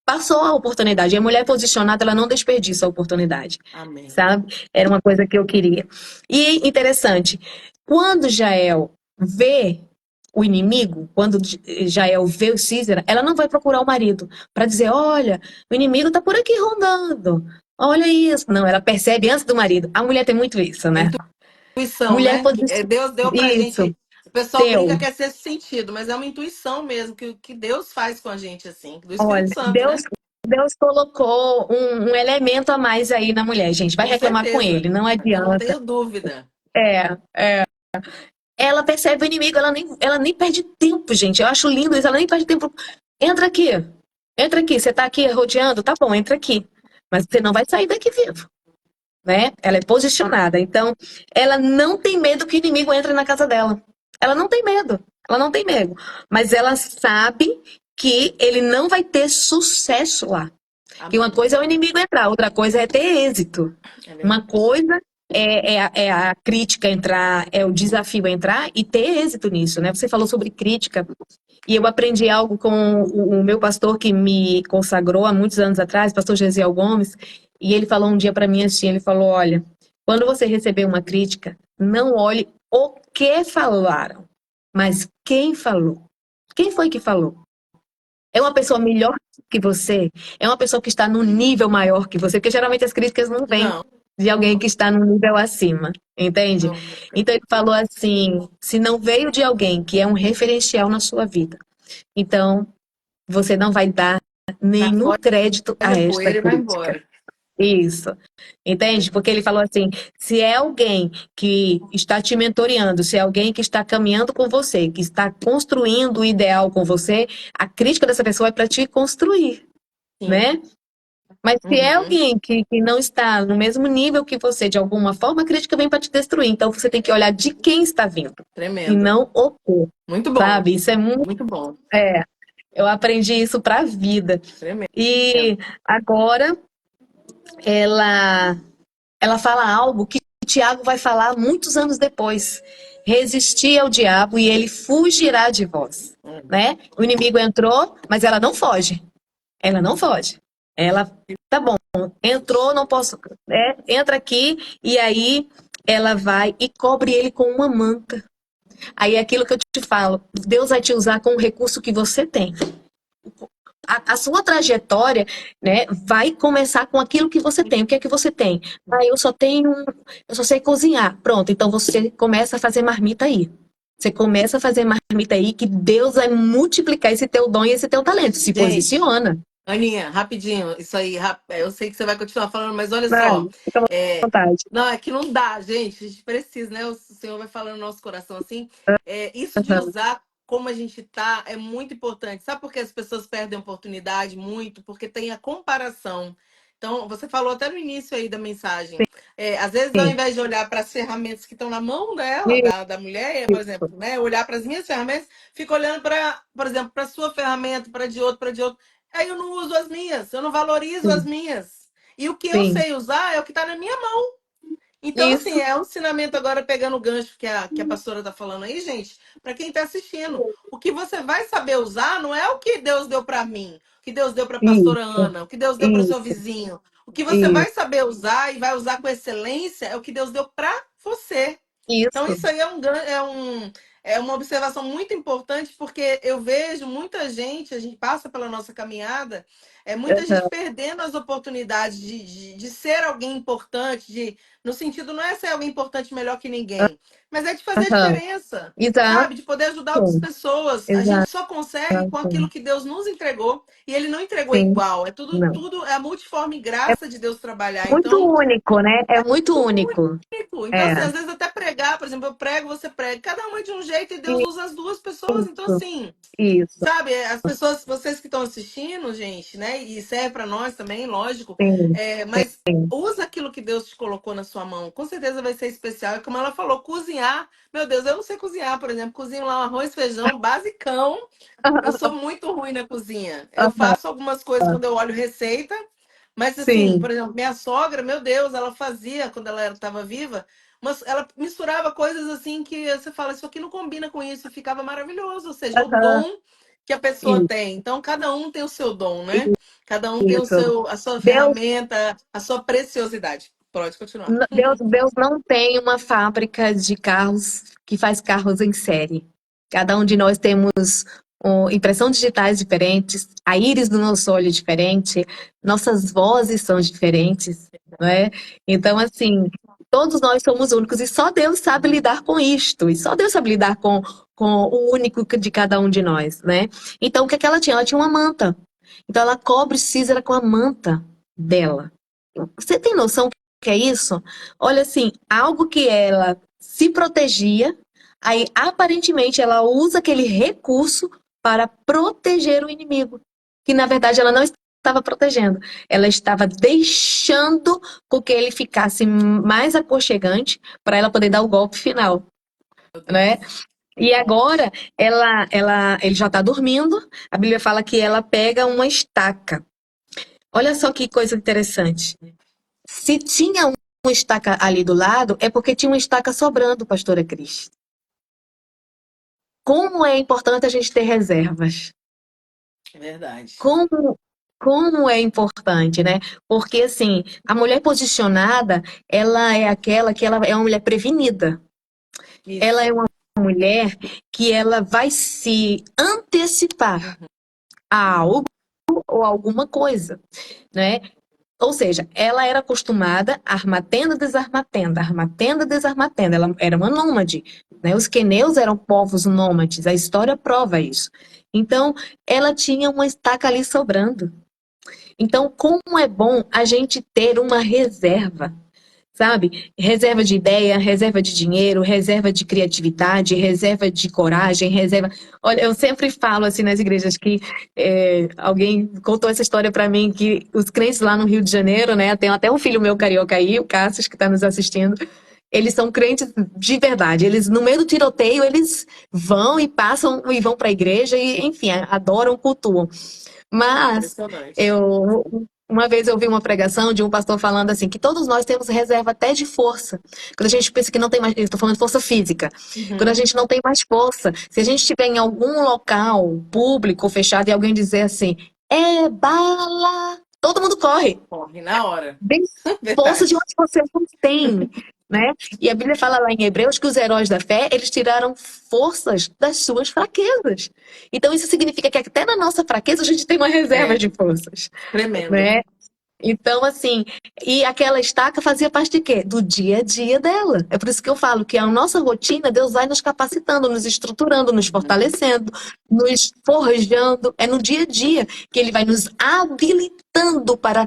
passou a oportunidade. E a mulher posicionada, ela não desperdiça a oportunidade, Amém. sabe? Era uma coisa que eu queria. E interessante, quando Jael vê o inimigo, quando Jael vê o Císera, ela não vai procurar o marido para dizer, olha, o inimigo tá por aqui rondando. Olha isso. Não, ela percebe antes do marido. A mulher tem muito isso, É né? intuição, Mulher né? posiciona. Deus deu pra Isso, gente. O pessoal brinca deu. que é sexto sentido, mas é uma intuição mesmo que Deus faz com a gente assim, do Olha, Espírito Santo, Deus, né? Deus colocou um elemento a mais aí na mulher, gente. Vai Com reclamar com certeza. ele, não Eu não adianta. tenho dúvida. É, ela percebe o inimigo, ela nem perde tempo, gente. Eu acho lindo isso, ela nem perde tempo. Entra aqui, entra aqui. Você tá aqui rodeando? Tá bom, entra aqui. Mas você não vai sair daqui vivo, né? Ela é posicionada. Então, ela não tem medo que o inimigo entre na casa dela. Ela não tem medo. Ela não tem medo. Mas ela sabe que ele não vai ter sucesso lá. Que uma Amém. coisa é o inimigo entrar, outra coisa é ter êxito. É Uma verdade. coisa é a crítica entrar, é o desafio entrar e ter êxito nisso, né? Você falou sobre crítica e eu aprendi algo com o meu pastor que me consagrou há muitos anos atrás, pastor Gesiel Gomes, e ele falou um dia para mim assim, ele falou, olha, quando você receber uma crítica, não olhe o que falaram, mas quem falou. Quem foi que falou? É uma pessoa melhor que você? É uma pessoa que está num nível maior que você? Porque geralmente as críticas não vêm Não, de alguém que está num nível acima, entende? não. Então ele falou assim: se não veio de alguém que é um referencial na sua vida, então você não vai dar nenhum Sacode crédito a a esta poeira e vai crítica. embora. Isso. Entende? Porque ele falou assim: se é alguém que está te mentoreando, se é alguém que está caminhando com você, que está construindo o ideal com você, a crítica dessa pessoa é para te construir, Sim. né? Mas se é Uhum. alguém que não está no mesmo nível que você, de alguma forma, a crítica vem para te destruir. Então você tem que olhar de quem está vindo e Tremendo. não o que, Muito bom. sabe? Isso é muito. Muito bom. É, eu aprendi isso para a vida. Tremendo. E agora ela ela fala algo que Tiago vai falar muitos anos depois. Resistir ao diabo e ele fugirá de vós, né? O inimigo entrou, mas ela não foge. Ela não foge. Ela, tá bom, entrou, não posso, entra aqui e aí ela vai e cobre ele com uma manta. Aí é aquilo que eu te falo, Deus vai te usar com o recurso que você tem. A sua trajetória, né, vai começar com aquilo que você tem. O que é que você tem? Ah, eu só sei cozinhar. Pronto, então você começa a fazer marmita aí. Você começa a fazer marmita aí que Deus vai multiplicar esse teu dom e esse teu talento. Se Gente, posiciona. Aninha, rapidinho, isso aí, eu sei que você vai continuar falando, mas olha Vai, só. fica à É, vontade. não, é que não dá, gente. A gente precisa, né? O Senhor vai falando no nosso coração assim. Isso de Uhum. usar como a gente tá é muito importante. Sabe por que as pessoas perdem a oportunidade? Muito, porque tem a comparação. Então, você falou até no início aí da mensagem. Às vezes, ao invés de olhar para as ferramentas que estão na mão dela, da mulher, por Isso, exemplo, né? Olhar para as minhas ferramentas, fico olhando para, por exemplo, para a sua ferramenta, para de outro, para de outro. Aí eu não uso as minhas, eu não valorizo as sim, minhas. E o que eu sim. sei usar é o que está na minha mão. Então, assim, Isso, é um ensinamento agora pegando o gancho que a pastora está falando aí, gente, para quem está assistindo. O que você vai saber usar não é o que Deus deu para mim, o que Deus deu para a pastora isso, Ana, o que Deus deu para seu isso, vizinho. O que você isso, vai saber usar e vai usar com excelência é o que Deus deu para você. Então, isso. isso aí é uma observação muito importante, porque eu vejo muita gente, a gente passa pela nossa caminhada, muita gente Aham, perdendo as oportunidades de ser alguém importante, no sentido não é ser alguém importante melhor que ninguém, mas é de fazer a aham. diferença, Exato, sabe? De poder ajudar outras pessoas. A gente exato, só consegue com aquilo que Deus nos entregou, e Ele não entregou sim, igual. não. Tudo é a multiforme É graça de Deus trabalhar. muito Então, único, né? É muito único. único. Então, assim, É, às vezes até pregar, por exemplo, eu prego, você prega. Cada um é de um jeito e Deus usa as duas pessoas. Então, isso, assim, isso, sabe, as pessoas, vocês que estão assistindo, gente, né? E serve para nós também, lógico. sim, Mas sim. usa aquilo que Deus te colocou na sua mão. Com certeza vai ser especial. E como ela falou, cozinhar. Meu Deus, eu não sei cozinhar, por exemplo. Cozinho lá um arroz, feijão, basicão. Eu sou muito ruim na cozinha. Eu Aham, faço algumas coisas quando eu olho receita, mas assim, sim, por exemplo, minha sogra, meu Deus, ela fazia quando ela estava viva, mas ela misturava coisas assim que você fala, isso aqui não combina com isso, e ficava maravilhoso, ou seja, o aham, dom que a pessoa isso, tem. Então, cada um tem o seu dom, né? Cada um tem isso. a sua Deus, ferramenta, a sua preciosidade. Pode continuar. Deus não tem uma fábrica de carros que faz carros em série. Cada um de nós temos impressão digitais diferentes, a íris do nosso olho é diferente, nossas vozes são diferentes, não é? Então, assim, todos nós somos únicos e só Deus sabe lidar com isto, e só Deus sabe lidar com o único de cada um de nós, né? Então, o que é que ela tinha? Ela tinha uma manta. Então, ela cobre Císara com a manta dela. Você tem noção que é isso? Olha assim, algo que ela se protegia, aí aparentemente ela usa aquele recurso para proteger o inimigo, que na verdade ela não estava protegendo, ela estava deixando com que ele ficasse mais aconchegante para ela poder dar o golpe final, Meu né? Deus, que E forte. agora ele já está dormindo. A Bíblia fala que ela pega uma estaca. Olha só que coisa interessante. Se tinha uma estaca ali do lado, é porque tinha uma estaca sobrando, pastora Cris. Como é importante a gente ter reservas? É verdade. Como, como é importante, né? Porque, assim, a mulher posicionada, ela é aquela que ela é uma mulher prevenida. Ela é Isso. uma mulher que ela vai se antecipar Uhum. a algo ou alguma coisa, né? Ou seja, ela era acostumada a armar tenda, desarmar tenda, armar tenda, desarmar tenda. Ela era uma nômade, né? Os queneus eram povos nômades, a história prova isso. Então, ela tinha uma estaca ali sobrando. Então, como é bom a gente ter uma reserva, sabe? Reserva de ideia, reserva de dinheiro, reserva de criatividade, reserva de coragem, reserva. Olha, eu sempre falo assim nas igrejas que alguém contou essa história para mim que os crentes lá no Rio de Janeiro, né? Tem até um filho meu carioca aí, o Cassius, que está nos assistindo. Eles são crentes de verdade. Eles, no meio do tiroteio, eles vão e passam e vão para a igreja e, enfim, adoram, cultuam. Mas Impressionante. uma vez eu vi uma pregação de um pastor falando assim que todos nós temos reserva até de força. Quando a gente pensa que não tem mais, estou falando de força física. Quando a Uhum. gente não tem mais força, se a gente estiver em algum local público fechado e alguém dizer assim, é bala, todo mundo corre. Corre na hora. Bem força de Verdade. onde você não tem, né? E a Bíblia fala lá em Hebreus que os heróis da fé, eles tiraram forças das suas fraquezas. Então isso significa que até na nossa fraqueza a gente tem uma reserva É, de forças, tremendo. né? Então, assim, e aquela estaca fazia parte de quê? Do dia a dia dela. É por isso que eu falo que a nossa rotina, Deus vai nos capacitando, nos estruturando, nos Uhum. fortalecendo, nos forjando. É no dia a dia que Ele vai nos habilitando para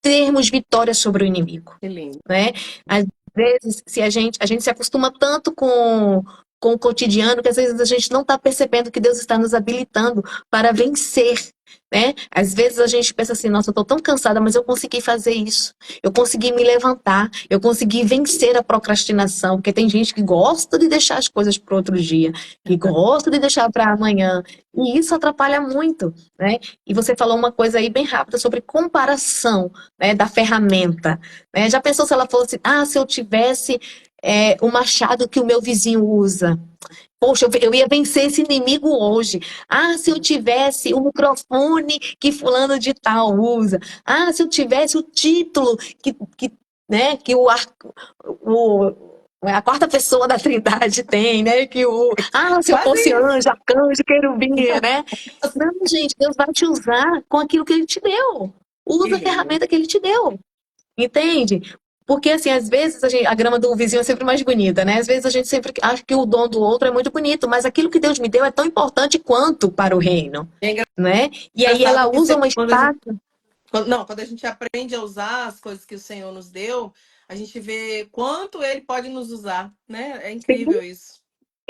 termos vitória sobre o inimigo, Que lindo. né? Às vezes, se a gente se acostuma tanto com o cotidiano que às vezes a gente não está percebendo que Deus está nos habilitando para vencer. né? Às vezes a gente pensa assim, nossa, eu tô tão cansada, mas eu consegui fazer isso. Eu consegui me levantar, eu consegui vencer a procrastinação, porque tem gente que gosta de deixar as coisas para outro dia, que gosta de deixar para amanhã, e isso atrapalha muito, né? E você falou uma coisa aí bem rápida sobre comparação, né, da ferramenta, né? Já pensou se ela fosse, se eu tivesse o machado que o meu vizinho usa? Poxa, eu ia vencer esse inimigo hoje. Se eu tivesse o microfone que fulano de tal usa. Se eu tivesse o título né, que a quarta pessoa da Trindade tem, né? Se eu Quase fosse isso. anjo, arcanjo, querubim, né? Não, gente, Deus vai te usar com aquilo que Ele te deu. Que Usa a lindo. ferramenta que Ele te deu. Entende? Porque, assim, às vezes a grama do vizinho é sempre mais bonita, né? Às vezes a gente sempre acha que o dom do outro é muito bonito, mas aquilo que Deus me deu é tão importante quanto para o reino, É né? E aí ela engraçado que usa uma quando a gente, espada. quando a gente aprende a usar as coisas que o Senhor nos deu, a gente vê quanto Ele pode nos usar, né? É incrível isso.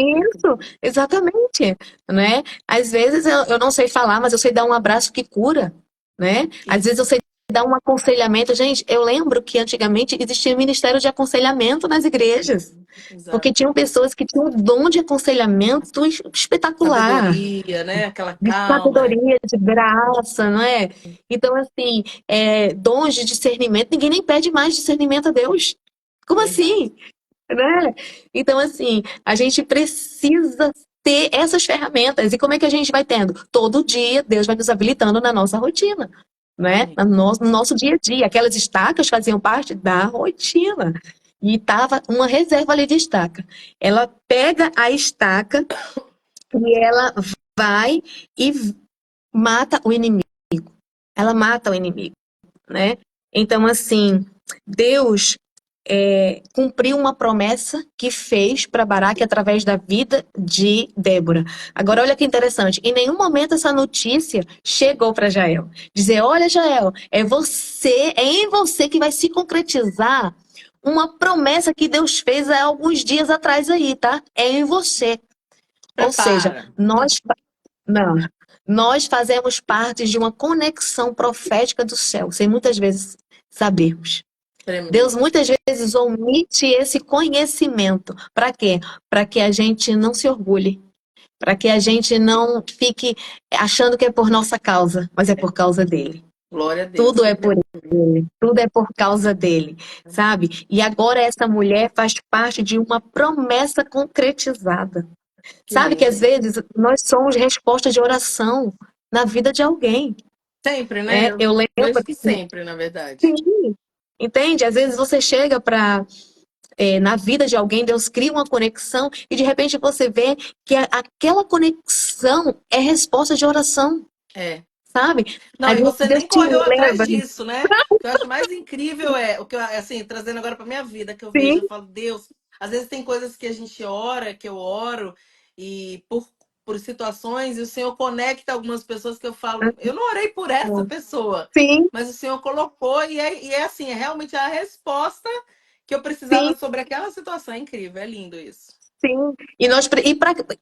Muito Isso, bom. exatamente, né? Às vezes eu não sei falar, mas eu sei dar um abraço que cura, né? Às vezes eu Isso. sei dar um aconselhamento. Gente, eu lembro que antigamente existia ministério de aconselhamento nas igrejas. Porque Exato. tinham pessoas que tinham um dom de aconselhamento espetacular, Sabedoria, né? Aquela de calma. sabedoria, de graça, não é? Então, assim, dons de discernimento, ninguém nem pede mais discernimento a Deus. Como Verdade. assim? Né? Então, assim, a gente precisa ter essas ferramentas. E como é que a gente vai tendo? Todo dia, Deus vai nos habilitando na nossa rotina, né? Amém. No nosso dia a dia. Aquelas estacas faziam parte da rotina. E tava uma reserva ali de estaca. Ela pega a estaca e ela vai e mata o inimigo. Ela mata o inimigo, né? Então, assim, Deus cumpriu uma promessa que fez para Baraque através da vida de Débora. Agora, olha que interessante, em nenhum momento essa notícia chegou para Jael. Dizer, olha, Jael, é em você que vai se concretizar uma promessa que Deus fez há alguns dias atrás aí, tá? É em você. Ou seja, Prepara. não, nós fazemos parte de uma conexão profética do céu, sem muitas vezes sabermos. Deus Tremendo. muitas vezes omite esse conhecimento. Para quê? Para que a gente não se orgulhe, para que a gente não fique achando que é por nossa causa, mas é por causa dele. Glória a Tudo Deus. é por ele, tudo é por causa dele, sabe? E agora essa mulher faz parte de uma promessa concretizada. Que Sabe que lindo. às vezes nós somos resposta de oração na vida de alguém. Sempre, né? Eu Eu lembro, vejo que sempre, na verdade. sim, entende? Às vezes você chega na vida de alguém, Deus cria uma conexão e de repente você vê que aquela conexão é resposta de oração, É. sabe? Não, e você Deus nem te correu atrás leva, disso, né? O que eu acho mais incrível o que eu, assim, trazendo agora para minha vida, que eu vejo, eu sim, falo, Deus, às vezes tem coisas que a gente ora, que eu oro, e por situações, e o Senhor conecta algumas pessoas que eu falo, eu não orei por essa pessoa, sim, mas o Senhor colocou, e é assim, é realmente a resposta que eu precisava sim, sobre aquela situação. É incrível, é lindo isso. sim.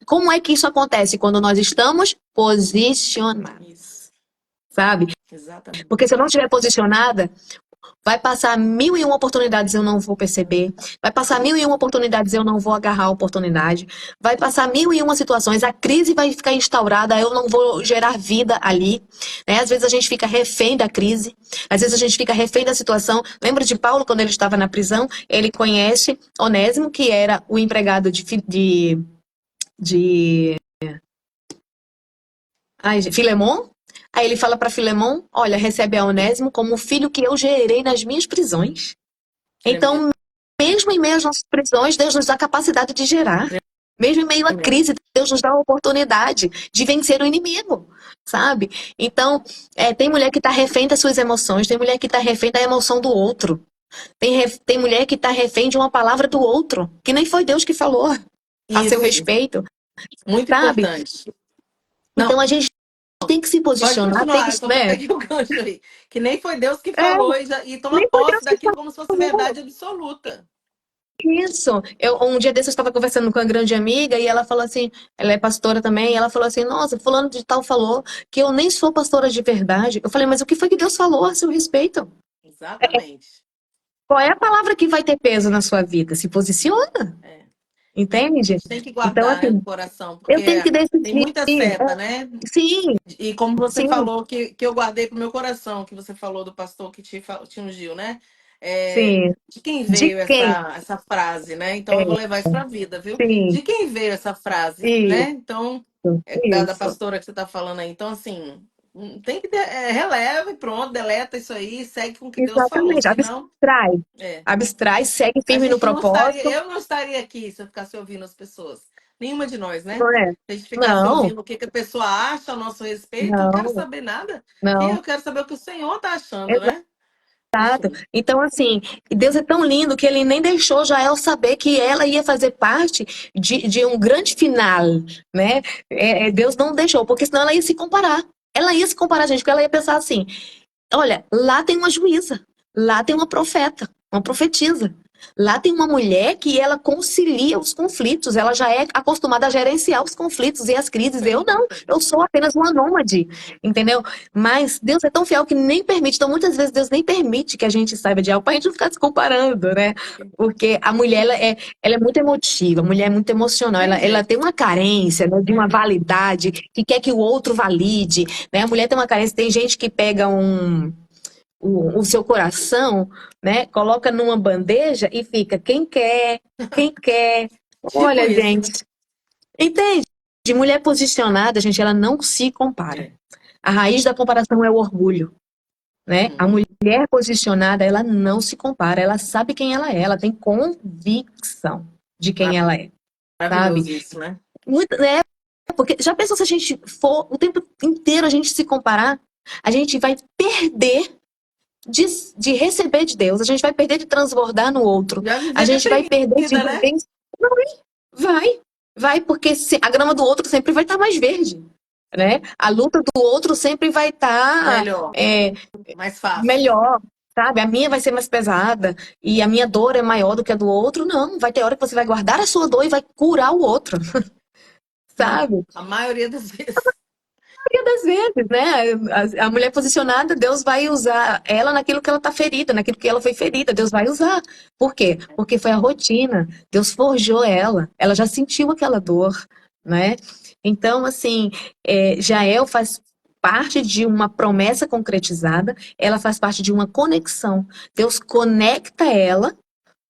Como é que isso acontece? Quando nós estamos posicionados, Isso, sabe? Porque se exatamente. eu não estiver posicionada, vai passar mil e uma oportunidades eu não vou perceber. Vai passar mil e uma oportunidades eu não vou agarrar a oportunidade. Vai passar mil e uma situações. A crise vai ficar instaurada, eu não vou gerar vida ali. Né? Às vezes a gente fica refém da crise. Às vezes a gente fica refém da situação. Lembra de Paulo, quando ele estava na prisão? Ele conhece Onésimo, que era o empregado de Filemon. Aí ele fala para Filemon, olha, recebe a Onésimo como o filho que eu gerei nas minhas prisões. Tremendo, Então, mesmo em meio às nossas prisões, Deus nos dá a capacidade de gerar. Mesmo em meio à tremendo. crise, Deus nos dá a oportunidade de vencer o inimigo, sabe? Então, tem mulher que está refém das suas emoções, tem mulher que está refém da emoção do outro, tem mulher que está refém de uma palavra do outro, que nem foi Deus que falou a seu Isso, respeito, muito sabe? importante. Então, Não, a gente tem que se pode posicionar, tem que, continuar, eu só vou né? pegar o gancho aí. Que nem foi Deus que É, falou e toma nem foi posse Deus que daquilo como se fosse falou. verdade absoluta. Isso. Um dia desse eu estava conversando com uma grande amiga e ela falou assim, ela é pastora também, e ela falou assim, nossa, fulano de tal falou que eu nem sou pastora de verdade. Eu falei, mas o que foi que Deus falou a seu respeito? Exatamente. Qual é a palavra que vai ter peso na sua vida? Se posiciona, É. A entende? gente tem que Então, guardar, né, no assim, coração, eu porque tenho que tem decidir. muita seta, né? Sim, E como você sim, falou, que eu guardei pro meu coração, que você falou do pastor que te ungiu, né? É, sim. de quem De veio quem? essa frase, né? Então É, eu vou levar isso pra vida, viu? sim, De quem veio essa frase, né? isso, Então, da isso. pastora que você tá falando aí. Então, assim, tem que releva e pronto, deleta isso aí, segue com o que Deus falou. Exatamente. Senão, Abstrai. é. Abstrai, segue A firme no gente não estaria, propósito. eu não estaria aqui se eu ficasse ouvindo as pessoas. Nenhuma de nós, né? Não é? Se a gente ficasse Não, ouvindo o que, que a pessoa acha a nosso respeito, eu não quero não, saber nada. não. Eu quero saber o que o Senhor tá achando, né? Exato. Enfim. Então, assim, Deus é tão lindo que ele nem deixou Jael saber que ela ia fazer parte de um grande final, né? Deus não deixou, porque senão ela ia se comparar. Ela ia se comparar, gente, porque ela ia pensar assim: olha, lá tem uma juíza, lá tem uma profeta, uma profetisa. Lá tem uma mulher que ela concilia os conflitos, ela já é acostumada a gerenciar os conflitos e as crises. Eu não, eu sou apenas uma nômade, entendeu? Mas Deus é tão fiel que nem permite. Então, muitas vezes, Deus nem permite que a gente saiba de algo para a gente não ficar se comparando, né? Porque a mulher, ela é muito emotiva, a mulher é muito emocional, Tem ela jeito. tem uma carência, né, de uma validade, que quer que o outro valide, né? A mulher tem uma carência, tem gente que pega o seu coração, né? Coloca numa bandeja e fica quem quer, quem quer. Tipo Olha, isso. gente, entende? De mulher posicionada, gente, ela não se compara. É. A raiz da comparação é o orgulho, né? A Uhum. mulher posicionada, ela não se compara, ela sabe quem ela tem convicção de quem ela é, Maravilhoso sabe? isso, né? Muito, né? Porque já pensou se a gente for o tempo inteiro a gente se comparar, a gente vai perder de receber de Deus, a gente vai perder de transbordar no outro, Já a viver gente vai perder de deprimida, né? viver. Vai, vai, porque a grama do outro sempre vai estar mais verde, né? A luta do outro sempre vai estar Melhor, mais fácil. melhor, sabe? A minha vai ser mais pesada e a minha dor é maior do que a do outro. Não, vai ter hora que você vai guardar a sua dor e vai curar o outro, sabe? A maioria das vezes. Maioria das vezes, né? A mulher posicionada, Deus vai usar ela naquilo que ela está ferida, naquilo que ela foi ferida, Deus vai usar. Por quê? Porque foi a rotina. Deus forjou ela já sentiu aquela dor, né? Então, assim, Jael faz parte de uma promessa concretizada, ela faz parte de uma conexão. Deus conecta ela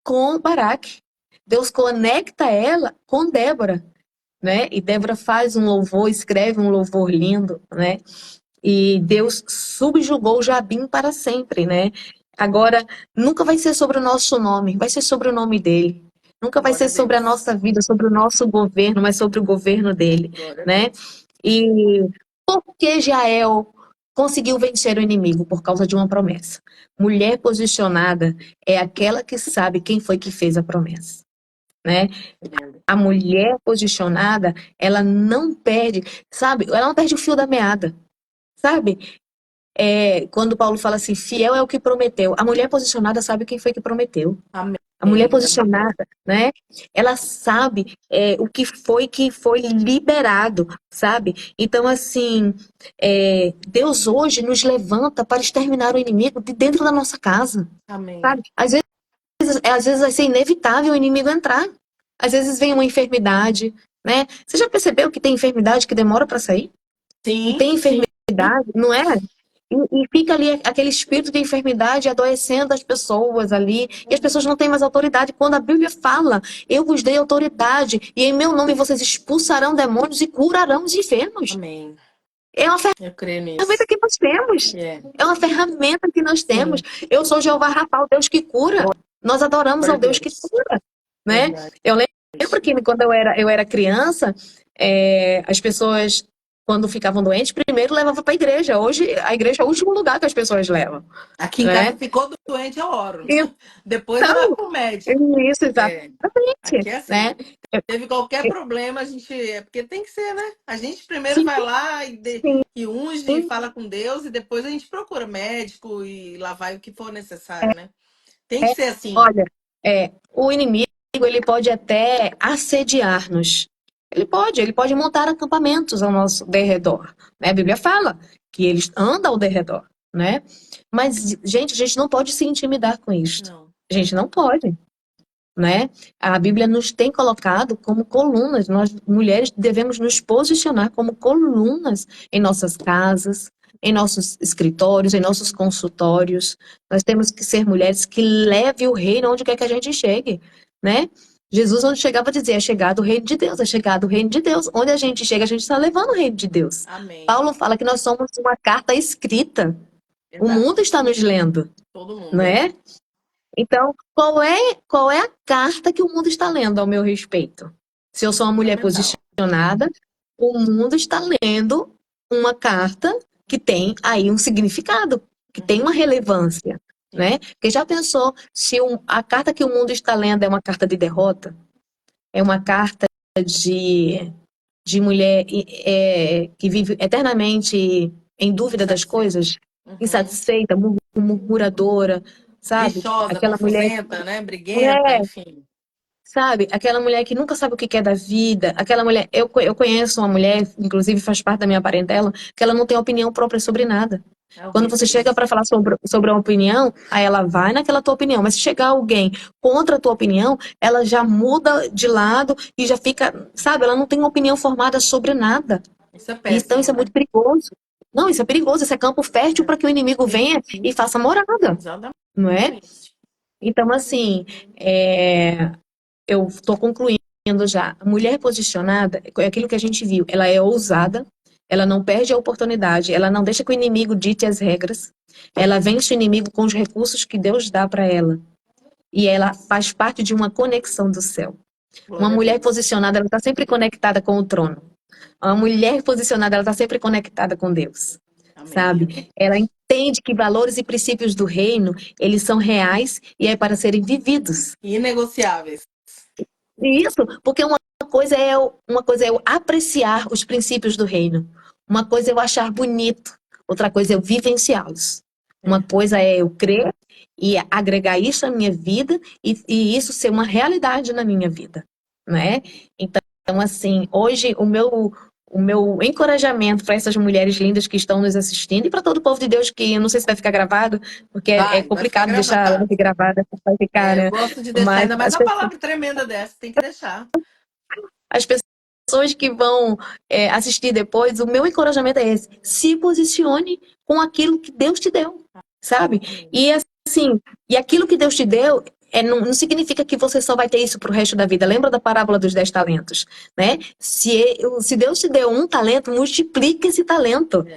com Baraque. Deus conecta ela com Débora, né? E Débora faz um louvor, escreve um louvor lindo, né? E Deus subjugou Jabim para sempre, né? Agora, nunca vai ser sobre o nosso nome, vai ser sobre o nome dele. Nunca vai Glória ser a sobre a Deus. nossa vida, sobre o nosso governo, mas sobre o governo dele, Glória a né? Deus. E por que Jael conseguiu vencer o inimigo? Por causa de uma promessa. Mulher posicionada é aquela que sabe quem foi que fez a promessa, né? Entendo. A mulher posicionada, ela não perde, sabe? Ela não perde o fio da meada, sabe? Quando Paulo fala assim, fiel é o que prometeu. A mulher posicionada sabe quem foi que prometeu. Amém. A mulher posicionada, né? Ela sabe o que foi liberado, sabe? Então, assim, Deus hoje nos levanta para exterminar o inimigo de dentro da nossa casa, Amém. sabe? Às vezes vai ser inevitável o inimigo entrar. Às vezes vem uma enfermidade, né? Você já percebeu que tem enfermidade que demora para sair? E Sim, tem sim. enfermidade, não é? E fica ali aquele espírito de enfermidade adoecendo as pessoas ali, e as pessoas não têm mais autoridade. Quando a Bíblia fala, eu vos dei autoridade, e em meu nome vocês expulsarão demônios e curarão os enfermos. Amém. É uma Eu creio ferramenta nisso. que nós temos. É. É uma ferramenta que nós temos. Sim. Eu sou Jeová Rafa, o Deus que cura. Nós adoramos Glória ao a Deus que Deus. cura, né? Verdade. Eu lembro que quando eu era criança, as pessoas, quando ficavam doentes, primeiro levavam para a igreja. Hoje, a igreja é o último lugar que as pessoas levam, Aqui em casa né? ficou doente, eu oro. Depois eu levo Então, pro médico. isso, É. exatamente, Aqui é né? assim. Teve qualquer problema, a gente. É porque tem que ser, né? A gente primeiro Sim, vai lá sim, e unge, e fala com Deus, e depois a gente procura médico e lá vai o que for necessário, né? Tem que ser assim. olha, o inimigo ele pode até assediar-nos. Ele pode montar acampamentos ao nosso derredor, né? A Bíblia fala que eles andam ao derredor, né? Mas, gente, a gente não pode se intimidar com isto. Não. A gente não pode, né? A Bíblia nos tem colocado como colunas. Nós, mulheres, devemos nos posicionar como colunas em nossas casas, em nossos escritórios, em nossos consultórios. Nós temos que ser mulheres que levem o reino onde quer que a gente chegue, né? Jesus, onde chegava, dizia: é chegado o reino de Deus, é chegado o reino de Deus. Onde a gente chega, a gente está levando o reino de Deus. Amém. Paulo fala que nós somos uma carta escrita. O Verdade. mundo está nos lendo, Todo mundo. não é? Então, qual é a carta que o mundo está lendo ao meu respeito? Se eu sou uma mulher Fundamental. posicionada, o mundo está lendo uma carta que tem aí um significado, que tem uma relevância, né? Porque já pensou se a carta que o mundo está lendo é uma carta de derrota? É uma carta de mulher que vive eternamente em dúvida das coisas, insatisfeita, murmuradora, sabe? Lixosa, Aquela mulher, confusenta, né? Briguenta, enfim. sabe? Aquela mulher que nunca sabe o que quer da vida. Aquela mulher, eu conheço uma mulher, inclusive faz parte da minha parentela, que ela não tem opinião própria sobre nada. Quando você chega para falar sobre a opinião, aí ela vai naquela tua opinião. Mas se chegar alguém contra a tua opinião, ela já muda de lado e já fica, sabe? Ela não tem uma opinião formada sobre nada. Isso é péssimo, então isso é muito perigoso. Não, isso é perigoso. Isso é campo fértil para que o inimigo venha e faça morada. Exatamente. Não é? Então, assim, eu estou concluindo já. A mulher posicionada é aquilo que a gente viu. Ela é ousada, ela não perde a oportunidade, ela não deixa que o inimigo dite as regras, ela vence o inimigo com os recursos que Deus dá para ela. E ela faz parte de uma conexão do céu. Uma mulher posicionada, ela está sempre conectada com o trono. Uma mulher posicionada, ela está sempre conectada com Deus. Amém. Sabe? Ela entende que valores e princípios do reino, eles são reais e é para serem vividos. Inegociáveis. Isso, porque uma coisa é eu apreciar os princípios do reino. Uma coisa é eu achar bonito, outra coisa é eu vivenciá-los. Uma coisa é eu crer e agregar isso à minha vida e isso ser uma realidade na minha vida, né? Então, assim, hoje o meu encorajamento para essas mulheres lindas que estão nos assistindo e para todo o povo de Deus, que eu não sei se vai ficar gravado, porque é complicado deixar a live gravada, vai ficar, né? Eu gosto de deixar, Mas ainda mais uma palavra tremenda dessa, tem que deixar. as pessoas que vão assistir depois, o meu encorajamento é esse: se posicione com aquilo que Deus te deu, sabe? E assim, e aquilo que Deus te deu não significa que você só vai ter isso pro resto da vida. Lembra da parábola dos 10 talentos, né? Se Deus te deu um talento, multiplica esse talento.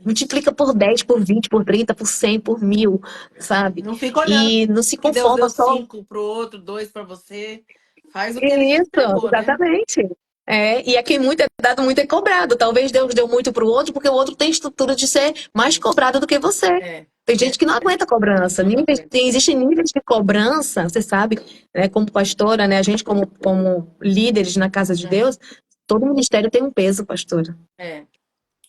Multiplica por 10, por 20, por 30, por 100, por 1000, sabe? Não fica olhando E não se que Deus conforma deu só. 5 pro outro, 2 para você. Faz o que ele te Isso, entregou, né? exatamente. E a quem muito é dado, muito é cobrado. Talvez Deus deu muito para o outro, porque o outro tem estrutura de ser mais cobrado do que você. Tem gente que não aguenta cobrança. Existem níveis de cobrança, você sabe, né, como pastora, né, a gente como líderes na casa de Deus, todo ministério tem um peso, pastora.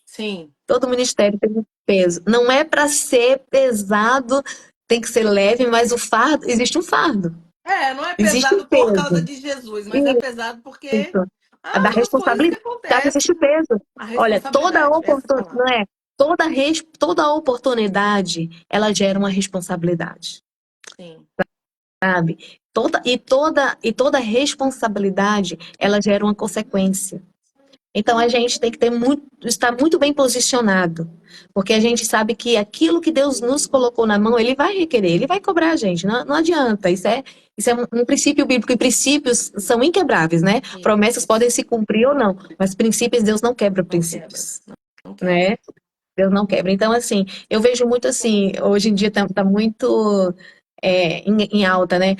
Sim. Todo ministério tem um peso. Não é para ser pesado, tem que ser leve, mas o fardo, existe um fardo. Não é Existe um pesado por peso. causa de Jesus, mas é pesado porque Da as coisas que responsabilidade acontecem. existe o peso. A Olha, responsabilidade, essa palavra. Toda oportunidade, ela gera uma responsabilidade. Sim. Sabe? Toda responsabilidade, ela gera uma consequência. Então a gente tem que estar muito bem posicionado, porque a gente sabe que aquilo que Deus nos colocou na mão, Ele vai requerer, Ele vai cobrar a gente. Não adianta. Isso é um princípio bíblico, e princípios são inquebráveis, né? Sim. Promessas podem se cumprir ou não, mas princípios, Deus não quebra princípios. Não quebra. Né? Deus não quebra. Então, assim, eu vejo muito assim, hoje em dia tá muito em alta, né?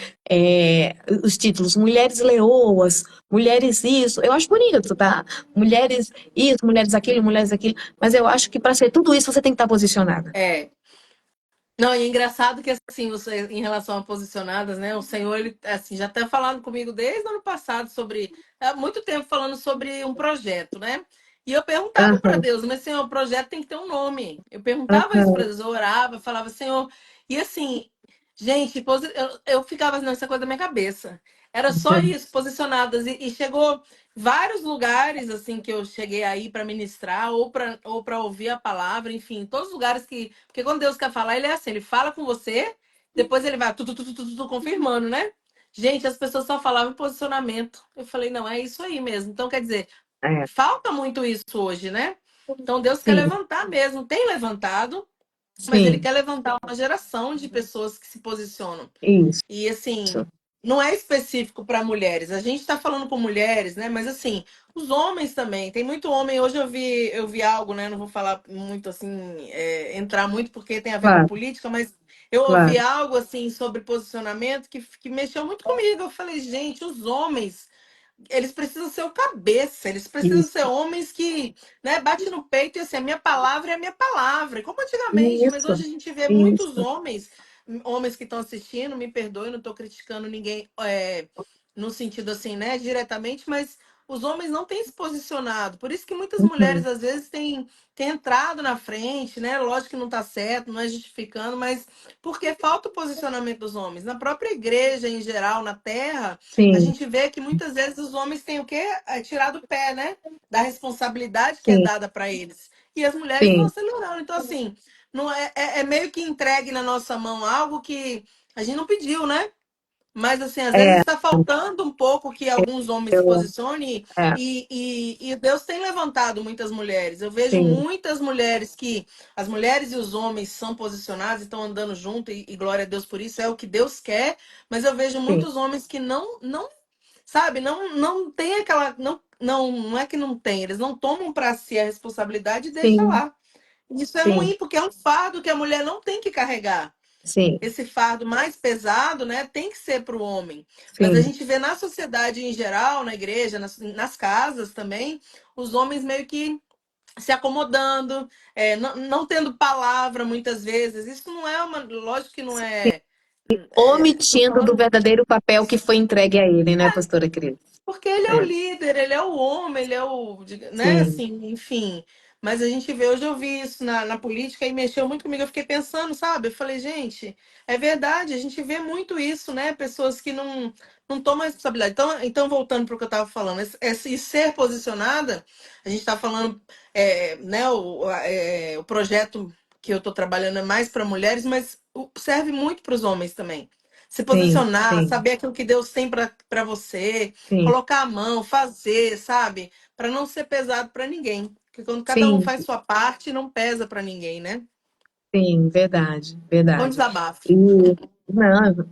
Os títulos, mulheres leoas, mulheres isso. Eu acho bonito, tá? Mulheres isso, mulheres aquilo, mulheres aquilo. Mas eu acho que para ser tudo isso, você tem que estar posicionada. Não, e é engraçado que, assim, você, em relação a posicionadas, né? O Senhor, ele, assim, já está falando comigo desde o ano passado sobre... Há muito tempo falando sobre um projeto, né? E eu perguntava para Deus, mas, Senhor, o projeto tem que ter um nome. Eu perguntava isso para Deus, eu orava, falava, Senhor... E assim, gente, eu ficava assim, essa coisa da minha cabeça. Era só isso, posicionadas. E chegou vários lugares assim que eu cheguei aí para ministrar ou para ouvir a palavra, enfim, todos os lugares que. Porque quando Deus quer falar, ele é assim, ele fala com você, depois ele vai confirmando, né? Gente, as pessoas só falavam em posicionamento. Eu falei, não, é isso aí mesmo. Então, quer dizer, É, falta muito isso hoje, né? Então, Deus quer sim, levantar mesmo. Tem levantado, mas ele sim, quer levantar uma geração de pessoas que se posicionam. isso, E assim, não é específico para mulheres. A gente está falando com mulheres, né? Mas assim, os homens também. Tem muito homem. Hoje eu vi algo, né? Não vou falar muito assim, entrar muito porque tem a ver com claro, política, mas eu ouvi claro. algo assim sobre posicionamento que mexeu muito comigo. Eu falei, gente, os homens eles precisam ser o cabeça, eles precisam Isso, ser homens que, né, bate no peito e assim, a minha palavra é a minha palavra, como antigamente, mas isso, hoje a gente vê muitos isso, homens que estão assistindo, me perdoe, não estou criticando ninguém no sentido assim, né, diretamente, mas os homens não têm se posicionado, por isso que muitas mulheres uhum, às vezes têm entrado na frente, né, lógico que não está certo, não é justificando, mas porque falta o posicionamento dos homens, na própria igreja em geral, na terra, a sim, gente vê que muitas vezes os homens têm o quê? Tirado o pé, né? Da responsabilidade que é sim, dada para eles. E as mulheres vão sim, acelerando. Então, assim, não é meio que entregue na nossa mão algo que a gente não pediu, né? Mas, assim, às vezes é, está faltando um pouco que alguns homens se eu, posicionem é, e Deus tem levantado muitas mulheres. Eu vejo sim, muitas mulheres que as mulheres e os homens são posicionados e estão andando junto e glória a Deus por isso, é o que Deus quer, mas eu vejo sim, muitos homens que não sabe, não tem aquela, não é que não tem, eles não tomam para si a responsabilidade e deixa sim, lá. Isso é sim, ruim porque é um fardo que a mulher não tem que carregar. sim, Esse fardo mais pesado, né, tem que ser para o homem. Mas a sim, gente vê na sociedade em geral, na igreja, nas casas também, os homens meio que se acomodando, não tendo palavra muitas vezes. Isso não é uma, lógico que não é, tô omitindo do falando verdadeiro papel que foi entregue a ele, né, pastora Cris? porque ele é o É, líder, ele é o homem, ele é o, né, sim, assim, enfim. Mas a gente vê, hoje eu vi isso na política e mexeu muito comigo. Eu fiquei pensando, sabe? Eu falei, gente, é verdade, a gente vê muito isso, né? Pessoas que não tomam responsabilidade. Então voltando para o que eu estava falando, esse ser posicionada, a gente está falando, né, o projeto que eu estou trabalhando é mais para mulheres, mas serve muito para os homens também. Se sim, posicionar, sim, saber aquilo que Deus tem para você, sim, colocar a mão, fazer, sabe? Para não ser pesado para ninguém. Porque quando cada um sim, faz sua parte, não pesa para ninguém, né? sim, verdade, É um verdade. desabafo. E, não,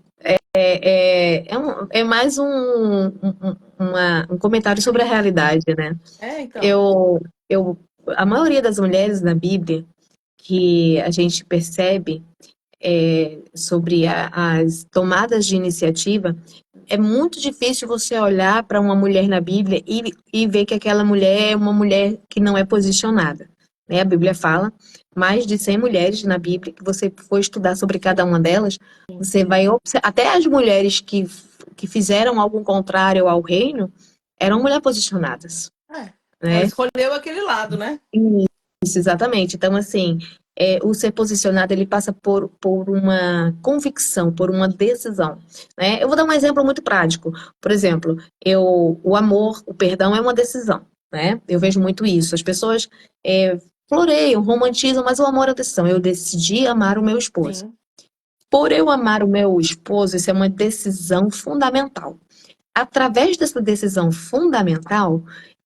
é mais um comentário sobre a realidade, né? Então. Eu, a maioria das mulheres na Bíblia que a gente percebe sobre as tomadas de iniciativa, é muito difícil você olhar para uma mulher na Bíblia e ver que aquela mulher é uma mulher que não é posicionada. Né? A Bíblia fala mais de 100 mulheres na Bíblia, que você for estudar sobre cada uma delas, você vai observar, até as mulheres que fizeram algo contrário ao reino, eram mulheres posicionadas, É. Ela né? escolheu aquele lado, né? Isso, exatamente. Então, assim, o ser posicionado, ele passa por uma convicção, por uma decisão, né? Eu vou dar um exemplo muito prático. Por exemplo, o amor, o perdão é uma decisão, né? Eu vejo muito isso. As pessoas floreiam, romantizam, mas o amor é uma decisão. Eu decidi amar o meu esposo. Sim. Por eu amar o meu esposo, isso é uma decisão fundamental. Através dessa decisão fundamental,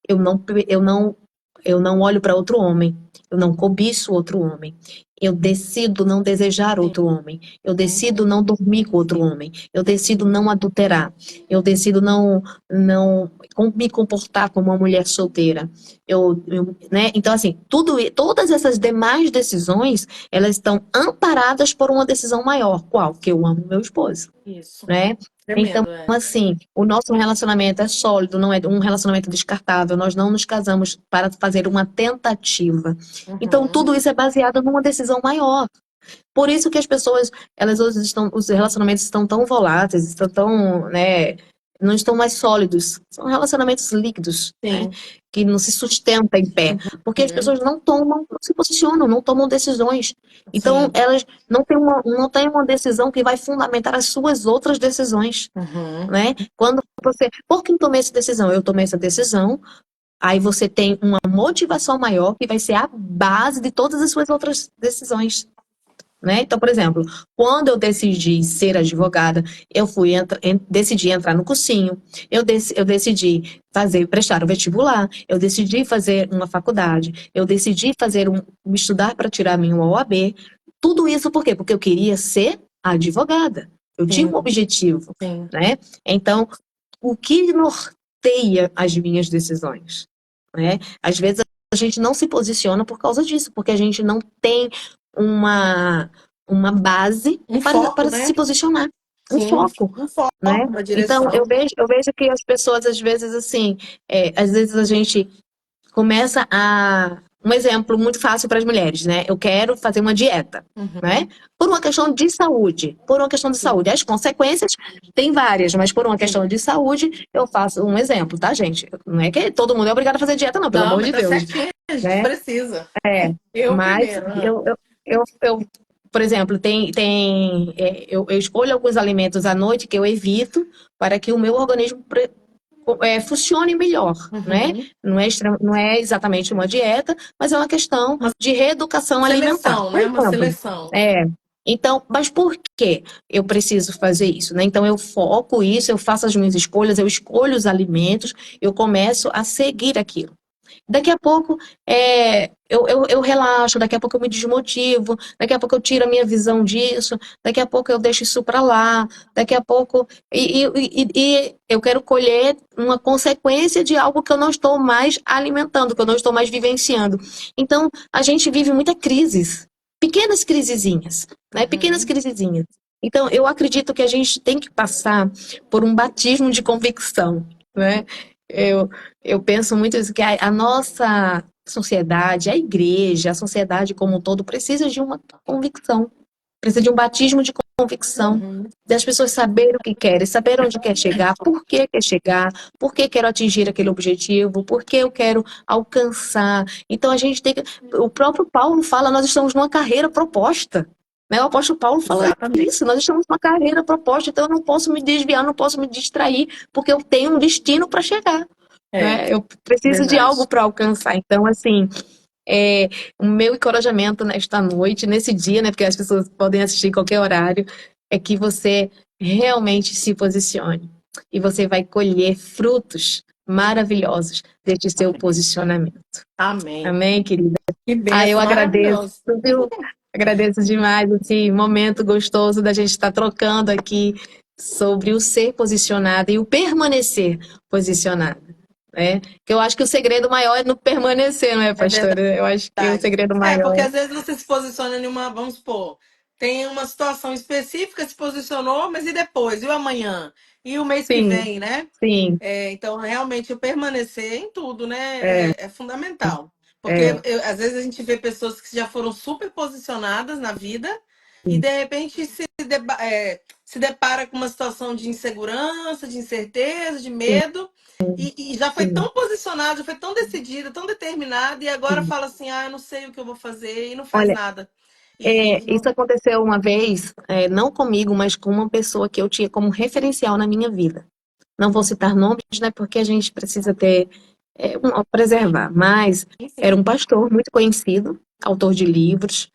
eu não, eu não, eu não olho para outro homem, eu não cobiço outro homem, eu decido não desejar Sim. outro homem, eu decido não dormir com outro homem, eu decido não adulterar, eu decido não me comportar como uma mulher solteira. Né? Então, assim, todas essas demais decisões, elas estão amparadas por uma decisão maior. Qual? Que eu amo meu esposo, Isso. né? Então, Tremendo, é. assim, o nosso relacionamento é sólido, não é um relacionamento descartável. Nós não nos casamos para fazer uma tentativa. Então, Uhum. tudo isso é baseado numa decisão maior. Por isso que as pessoas, elas hoje os relacionamentos estão tão voláteis, estão tão, né? não estão mais sólidos. São relacionamentos líquidos, né? Sim. Que não se sustentam em pé. Porque as Uhum. pessoas não tomam, não se posicionam, não tomam decisões. Então, Sim. elas não têm uma decisão que vai fundamentar as suas outras decisões, Uhum. né? Quando você... Por que eu tomei essa decisão? Eu tomei essa decisão, aí você tem uma motivação maior que vai ser a base de todas as suas outras decisões. Né? Então, por exemplo, quando eu decidi ser advogada, eu decidi entrar no cursinho, eu decidi prestar o vestibular, eu decidi fazer uma faculdade, eu decidi estudar para tirar minha OAB. Tudo isso por quê? Porque eu queria ser advogada. Eu tinha um Sim. objetivo, Sim. né? Então, o que norteia as minhas decisões, né? Às vezes a gente não se posiciona por causa disso, porque a gente não tem uma, uma base Um foco, para se né? posicionar, um Sim, foco, um foco, né? uma Então, direção. eu vejo que as pessoas, às vezes, assim, às vezes a gente começa a... Um exemplo muito fácil para as mulheres, né? Eu quero fazer uma dieta, né? Uhum. Por uma questão de saúde. Por uma questão de Sim. saúde. As consequências tem várias, mas por uma Sim. questão de saúde, eu faço um exemplo, tá, gente? Não é que todo mundo é obrigado a fazer dieta, não, pelo Não, amor mas de tá Deus, certinho, a gente né? precisa. É, Eu mas primeiro. Ah. por exemplo, eu escolho alguns alimentos à noite que eu evito para que o meu organismo funcione melhor, né? Uhum. Não é exatamente uma dieta, mas é uma questão Uma de reeducação alimentar. seleção, Por né? Uma exemplo, seleção. então, mas por que eu preciso fazer isso, né? Então, eu foco isso, eu faço as minhas escolhas, eu escolho os alimentos, eu começo a seguir aquilo. Daqui a pouco eu relaxo, daqui a pouco eu me desmotivo, daqui a pouco eu tiro a minha visão disso, daqui a pouco eu deixo isso para lá, daqui a pouco. E eu quero colher uma consequência de algo que eu não estou mais alimentando, que eu não estou mais vivenciando. Então, a gente vive muitas crises, pequenas crisezinhas, né? Pequenas Uhum. crisezinhas. Então, eu acredito que a gente tem que passar por um batismo de convicção, né? Eu, eu penso muito isso, que a nossa sociedade, a igreja, a sociedade como um todo, precisa de uma convicção, precisa de um batismo de convicção, Uhum. das pessoas saberem o que querem, saber onde quer chegar, por que quer chegar, por que quero atingir aquele objetivo, por que eu quero alcançar. Então a gente tem que. O próprio Paulo fala, nós estamos numa carreira proposta. Né? O apóstolo Paulo fala Exatamente. isso, nós estamos numa carreira proposta, então eu não posso me desviar, não posso me distrair, porque eu tenho um destino para chegar. É, Né? Eu preciso de verdade. algo para alcançar. Então, assim, o meu encorajamento nesta noite, nesse dia, né, porque as pessoas podem assistir em qualquer horário, é que você realmente se posicione e você vai colher frutos maravilhosos deste seu posicionamento. Amém. Amém, querida? Que Eu benção, agradeço, maravilhoso. viu? Agradeço demais esse momento gostoso da gente estar trocando aqui sobre o ser posicionado e o permanecer posicionado. Né? Que eu acho que o segredo maior é no permanecer, não é, É pastora? Eu acho que o verdade. segredo Porque maior. às vezes você se posiciona em uma, vamos supor, tem uma situação específica, se posicionou, mas e depois? E o amanhã? E o mês que Sim, vem, né? sim, Então, realmente, o permanecer em tudo, é, né, é fundamental. Porque é, às vezes a gente vê pessoas que já foram super posicionadas na vida e, de repente, se depara com uma situação de insegurança, de incerteza, de sim, medo, e já foi sim, tão posicionada, já foi tão decidida, tão determinada, e agora sim. fala assim: ah, eu não sei o que eu vou fazer, e não faz Olha, nada. E isso não. aconteceu uma vez, não comigo, mas com uma pessoa que eu tinha como referencial na minha vida. Não vou citar nomes, né, porque a gente precisa preservar, mas era Enfim. um pastor muito conhecido, autor de livros,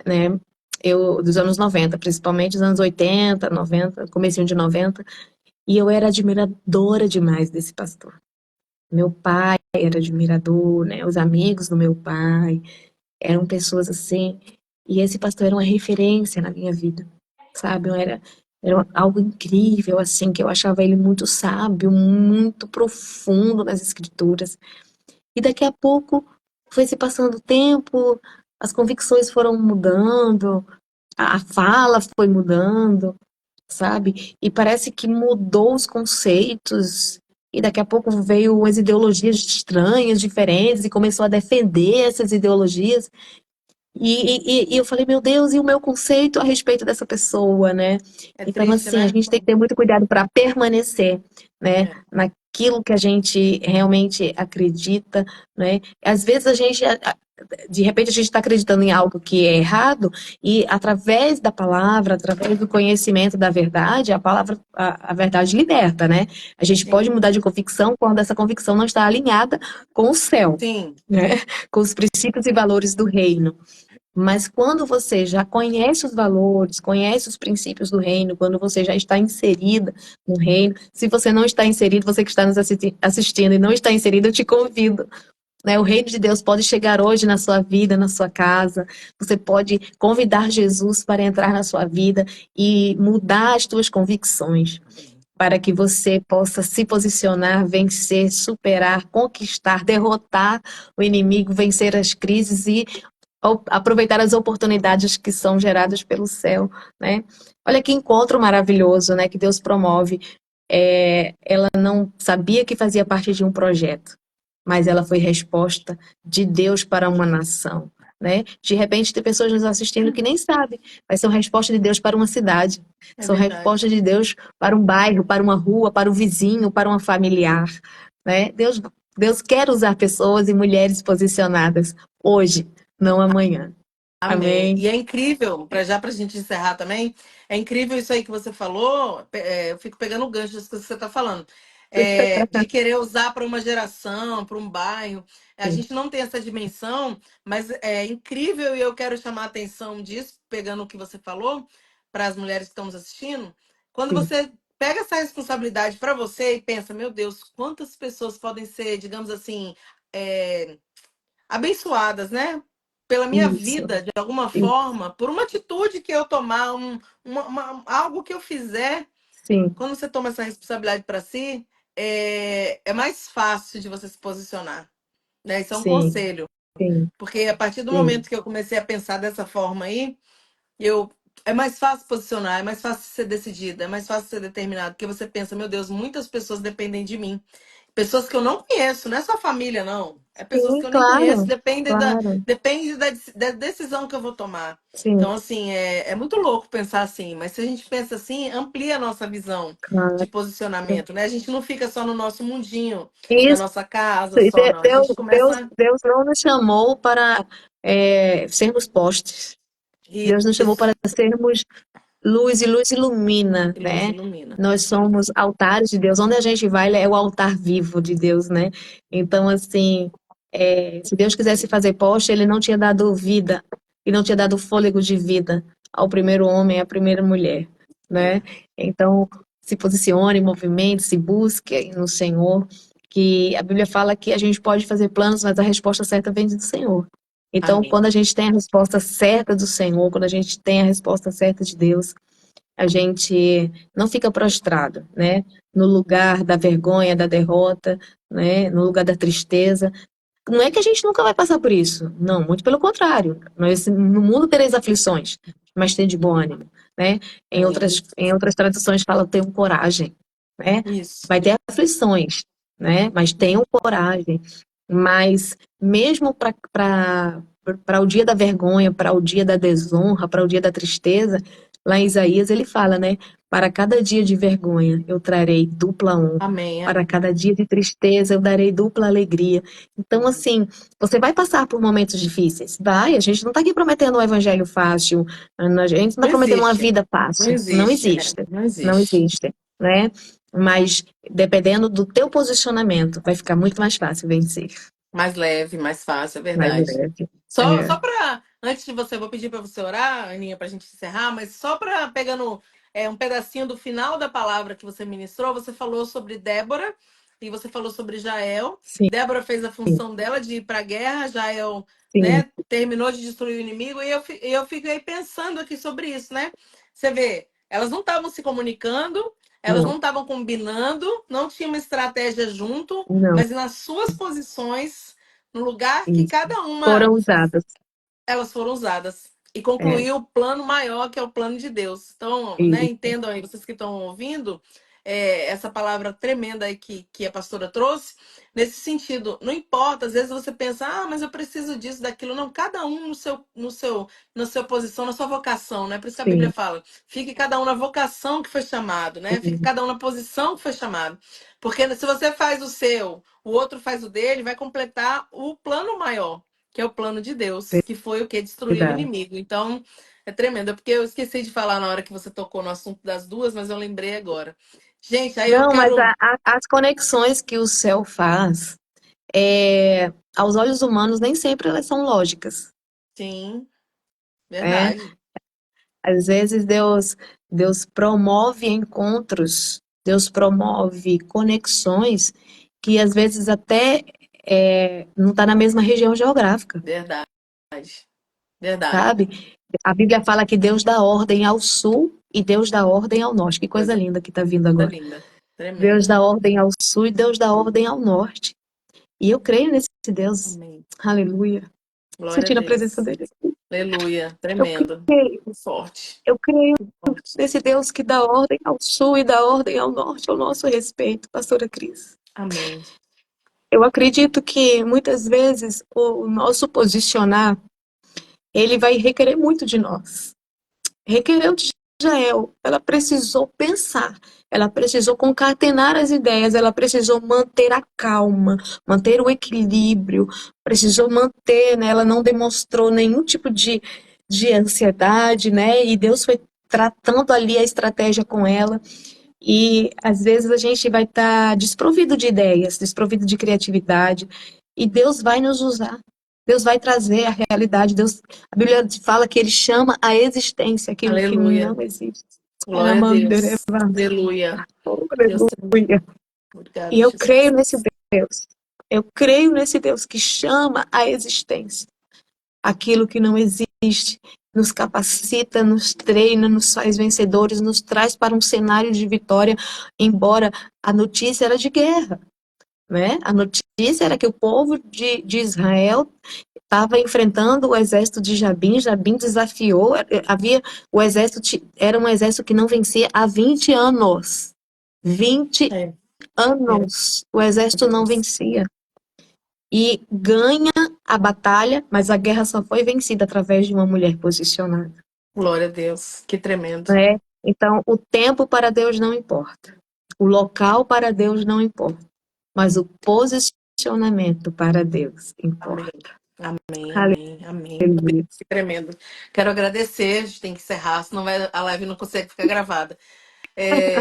né, dos anos 90, principalmente dos anos 80, 90, comecinho de 90, e eu era admiradora demais desse pastor. Meu pai era admirador, né, os amigos do meu pai eram pessoas assim, e esse pastor era uma referência na minha vida, sabe, era algo incrível, assim, que eu achava ele muito sábio, muito profundo nas escrituras. E daqui a pouco foi se passando o tempo, as convicções foram mudando, a fala foi mudando, sabe? E parece que mudou os conceitos, e daqui a pouco veio as ideologias estranhas, diferentes, e começou a defender essas ideologias. E eu falei, meu Deus, e o meu conceito a respeito dessa pessoa, né? É Então, triste, assim, a né? gente tem que ter muito cuidado para permanecer. né? É. Naquilo que a gente realmente acredita, né? Às vezes de repente a gente está acreditando em algo que é errado e através da palavra, através do conhecimento da verdade, a palavra, a verdade liberta, né? A gente pode Sim, mudar de convicção quando essa convicção não está alinhada com o céu, sim. né? Com os princípios e valores do reino. Mas quando você já conhece os valores, conhece os princípios do reino, quando você já está inserida no reino, se você não está inserido, você que está nos assistindo e não está inserido, eu te convido, né? O reino de Deus pode chegar hoje na sua vida, na sua casa. Você pode convidar Jesus para entrar na sua vida e mudar as suas convicções, para que você possa se posicionar, vencer, superar, conquistar, derrotar o inimigo, vencer as crises e aproveitar as oportunidades que são geradas pelo céu, né? Olha que encontro maravilhoso, né? Que Deus promove. Ela não sabia que fazia parte de um projeto, mas ela foi resposta de Deus para uma nação, né? De repente tem pessoas nos assistindo que nem sabem, mas são resposta de Deus para uma cidade, É são verdade. resposta de Deus para um bairro, para uma rua, para um vizinho, para uma familiar, né? Deus quer usar pessoas e mulheres posicionadas hoje, não amanhã. Amém. Amém. E é incrível, pra gente encerrar também, é incrível isso aí que você falou. Eu fico pegando o gancho das coisas que você está falando. De querer usar para uma geração, para um bairro. A Sim, gente não tem essa dimensão, mas é incrível e eu quero chamar a atenção disso, pegando o que você falou, para as mulheres que estão nos assistindo. Quando sim, você pega essa responsabilidade para você e pensa, meu Deus, quantas pessoas podem ser, digamos assim, é, abençoadas, né? Pela minha isso, vida, de alguma isso, forma, por uma atitude que eu tomar, algo que eu fizer, sim, quando você toma essa responsabilidade para si, é mais fácil de você se posicionar. Né? Isso é um sim, conselho. sim, Porque a partir do sim, momento que eu comecei a pensar dessa forma aí, eu é mais fácil posicionar, é mais fácil ser decidida, é mais fácil ser determinado, porque você pensa, meu Deus, muitas pessoas dependem de mim. Pessoas que eu não conheço, não é só família, não. É pessoas sim, que eu nem conheço, claro, claro, depende da decisão que eu vou tomar. sim, Então, assim, é muito louco pensar assim, mas se a gente pensa assim, amplia a nossa visão de claro. posicionamento, né? A gente não fica só no nosso mundinho, na Isso, nossa casa, e só, não. A gente começa Deus não nos chamou para sermos postes. Deus nos chamou para isso, sermos luz e luz ilumina, e luz né? ilumina. Nós somos altares de Deus. Onde a gente vai é o altar vivo de Deus, né? Então, assim, se Deus quisesse fazer poste, ele não tinha dado vida e não tinha dado fôlego de vida ao primeiro homem, à primeira mulher, né? É. Então, se posicione, movimente, se busque no Senhor, que a Bíblia fala que a gente pode fazer planos, mas a resposta certa vem do Senhor. Então, Amém. quando a gente tem a resposta certa do Senhor, quando a gente tem a resposta certa de Deus, a gente não fica prostrado, né? No lugar da vergonha, da derrota, né? No lugar da tristeza. Não é que a gente nunca vai passar por isso. Não, muito pelo contrário. No mundo tereis aflições, mas tem de bom ânimo, né? Amém. Em outras traduções fala tenham coragem, né? Isso. Vai ter aflições, né? Mas tenham coragem. Mas mesmo para o dia da vergonha, para o dia da desonra, para o dia da tristeza, lá em Isaías ele fala, né? Para cada dia de vergonha eu trarei dupla honra. Amém. Para cada dia de tristeza eu darei dupla alegria. Então, assim, você vai passar por momentos difíceis. Vai, a gente não está aqui prometendo um evangelho fácil, a gente não está Não prometendo uma existe. vida Não fácil. Não existe. existe. Não Não existe. existe, né? Mas, dependendo do teu posicionamento, vai ficar muito mais fácil vencer. Mais leve, mais fácil, é Mais verdade. leve. Só É, para, antes de você, vou pedir para você orar, Aninha, para a gente encerrar, mas só para pegando um pedacinho do final da palavra que você ministrou, você falou sobre Débora e você falou sobre Jael. sim, Débora fez a função dela de ir para a guerra, Jael, sim. né, terminou de destruir o inimigo, e eu fiquei pensando aqui sobre isso, né? Você vê, elas não estavam se comunicando, elas Não, não estavam combinando, não tinha uma estratégia junto, não. mas nas suas posições, no lugar que Isso. cada uma Foram usadas. elas foram usadas e É, concluiu o plano maior que é o plano de Deus. Então, né, isso. entendam aí, vocês que estão ouvindo, essa palavra tremenda aí que a pastora trouxe, nesse sentido. Não importa, às vezes você pensa, mas eu preciso disso, daquilo. Não, cada um na sua posição, na sua vocação, né? Por isso que a Bíblia Sim. fala, fique cada um na vocação que foi chamado, né? Fique cada um na posição que foi chamado. Porque se você faz o seu, o outro faz o dele, vai completar o plano maior, que é o plano de Deus, que foi o que destruiu o Verdade. inimigo. Então, é tremendo. É porque eu esqueci de falar na hora que você tocou no assunto das duas, mas eu lembrei agora. Gente, aí eu Não, mas quero. as conexões que o céu faz, aos olhos humanos, nem sempre elas são lógicas, Sim, né? verdade. Às vezes Deus promove encontros, Deus promove conexões que às vezes até não está na mesma região geográfica, Verdade. Verdade. sabe? A Bíblia fala que Deus dá ordem ao sul e Deus dá ordem ao norte. Que coisa Coisa linda que está vindo agora. linda. Deus Tremendo. dá ordem ao sul e Deus dá ordem ao norte. E eu creio nesse Deus. Amém. Aleluia. Glória a Sentindo a presença Deus. dele. Aleluia. Eu Tremendo. creio, Forte. eu creio Forte. nesse Deus que dá ordem ao sul e dá ordem ao norte, ao nosso respeito, pastora Cris. Amém. Eu acredito que muitas vezes o nosso posicionar, ele vai requerer muito de nós. Requereu de Jael, ela precisou pensar, ela precisou concatenar as ideias, ela precisou manter a calma, manter o equilíbrio, precisou manter, né? Ela não demonstrou nenhum tipo de ansiedade, né? E Deus foi tratando ali a estratégia com ela. E às vezes a gente vai estar desprovido de ideias, desprovido de criatividade, e Deus vai nos usar. Deus vai trazer a realidade. Deus, a Bíblia fala que ele chama a existência aquilo que Aleluia. não existe. Glória a Deus. Aleluia. Deus Aleluia. Obrigada, E eu creio nesse Jesus. Deus. Eu creio nesse Deus que chama a existência aquilo que não existe, nos capacita, nos treina, nos faz vencedores, nos traz para um cenário de vitória, embora a notícia era de guerra, né? A notícia era que o povo de Israel estava enfrentando o exército de Jabim, Jabim desafiou, o exército era um exército que não vencia há 20 anos. 20 É, meu anos o exército não Deus. vencia. E ganha a batalha, mas a guerra só foi vencida através de uma mulher posicionada, Glória a Deus. Que tremendo. né? Então, o tempo para Deus não importa. O local para Deus não importa. Mas o posicionamento para Deus Amém. importa. Amém, amém, amém. Aleluia. Que tremendo. Quero agradecer, a gente tem que encerrar, senão a live não consegue ficar gravada.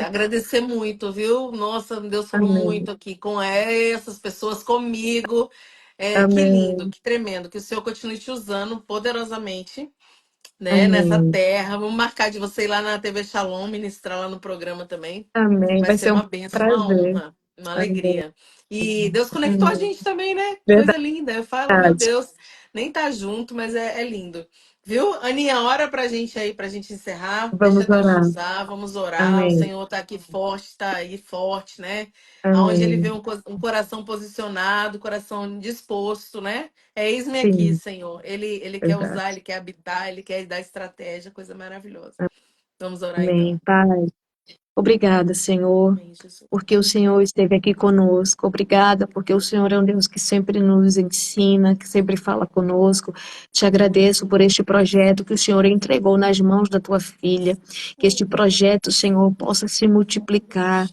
Agradecer muito, viu? Nossa, Deus falou Amém. muito aqui com essas pessoas, comigo. Que lindo, Amém. que tremendo. Que o Senhor continue te usando poderosamente, né, nessa Amém. terra. Vamos marcar de você ir lá na TV Shalom, ministrar lá no programa também. Amém. Vai Vai ser ser um uma bênção, uma prazer. honra, uma Amém. alegria. E Deus conectou a Amém. gente também, né? Coisa Verdade. linda. Eu falo, meu Deus, nem tá junto, mas é lindo. Viu? Aninha, ora pra gente aí, pra gente encerrar. Deixa Vamos Deus te orar. usar, vamos orar. O Amém. Senhor tá aqui forte, tá aí forte, né? Aonde ele vê Amém. um coração posicionado, coração disposto, né? Eis-me aqui, Sim, Senhor. Ele quer verdade. usar, ele quer habitar, ele quer dar estratégia, coisa maravilhosa. Vamos orar Amém. então. Pai, obrigada, Senhor, Amém, Jesus. porque o Senhor esteve aqui conosco. Obrigada, porque o Senhor é um Deus que sempre nos ensina, que sempre fala conosco. Te agradeço por este projeto que o Senhor entregou nas mãos da tua filha. Que este projeto, Senhor, possa se multiplicar.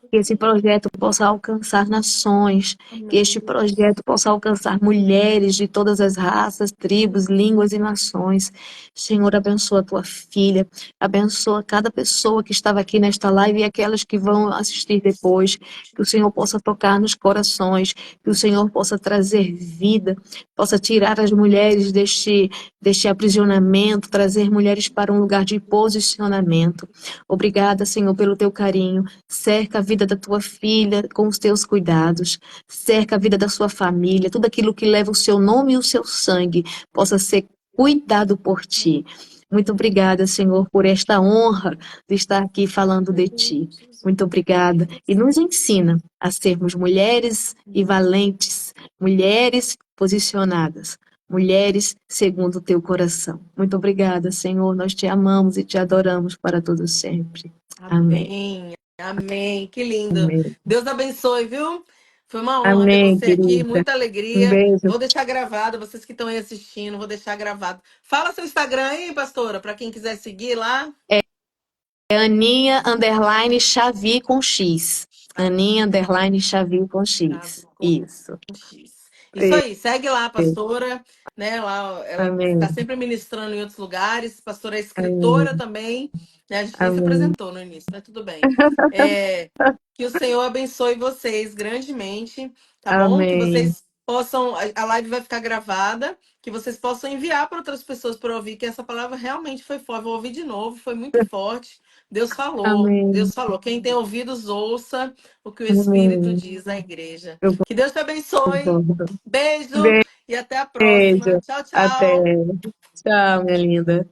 Que esse projeto possa alcançar nações, que Amém, este Deus. projeto possa alcançar mulheres de todas as raças, tribos, línguas e nações. Senhor, abençoa a tua filha, abençoa cada pessoa que estava aqui nesta live e aquelas que vão assistir depois. Que o Senhor possa tocar nos corações, que o Senhor possa trazer vida, possa tirar as mulheres deste aprisionamento, trazer mulheres para um lugar de posicionamento. Obrigada, Senhor, pelo teu carinho. Cerca a vida da tua filha com os teus cuidados. Cerca a vida da sua família. Tudo aquilo que leva o seu nome e o seu sangue possa ser cuidado por ti. Muito obrigada, Senhor, por esta honra de estar aqui falando de ti. Muito obrigada. E nos ensina a sermos mulheres e valentes, mulheres posicionadas, mulheres segundo o teu coração. Muito obrigada, Senhor. Nós te amamos e te adoramos para todo sempre. Amém. Amém. Amém. Que lindo. Amém. Deus abençoe, viu? Foi uma honra ter Amém, você aqui, querida. muita Um alegria. beijo. Vou deixar gravado, vocês que estão aí assistindo, vou deixar gravado. Fala seu Instagram aí, pastora, para quem quiser seguir lá. É Aninha underline Xavi com X. Aninha underline Xavi com X. Chave com Isso. X. Isso aí, segue lá, a pastora, né? Lá, ela está Amém. sempre ministrando em outros lugares. Pastora é escritora Amém. também, né? A gente nem se Amém. apresentou no início, mas tudo bem. É, que o Senhor abençoe vocês grandemente, tá bom? Que Amém. vocês possam, a live vai ficar gravada, que vocês possam enviar para outras pessoas para ouvir, que essa palavra realmente foi forte. Vou ouvir de novo, foi muito forte. Deus falou, Amém. Deus falou. Quem tem ouvidos, ouça o que o Espírito Amém. diz à igreja. Eu Que Deus te abençoe. concordo. Beijo e até a próxima. Beijo. Tchau, Até. tchau. Tchau, minha linda.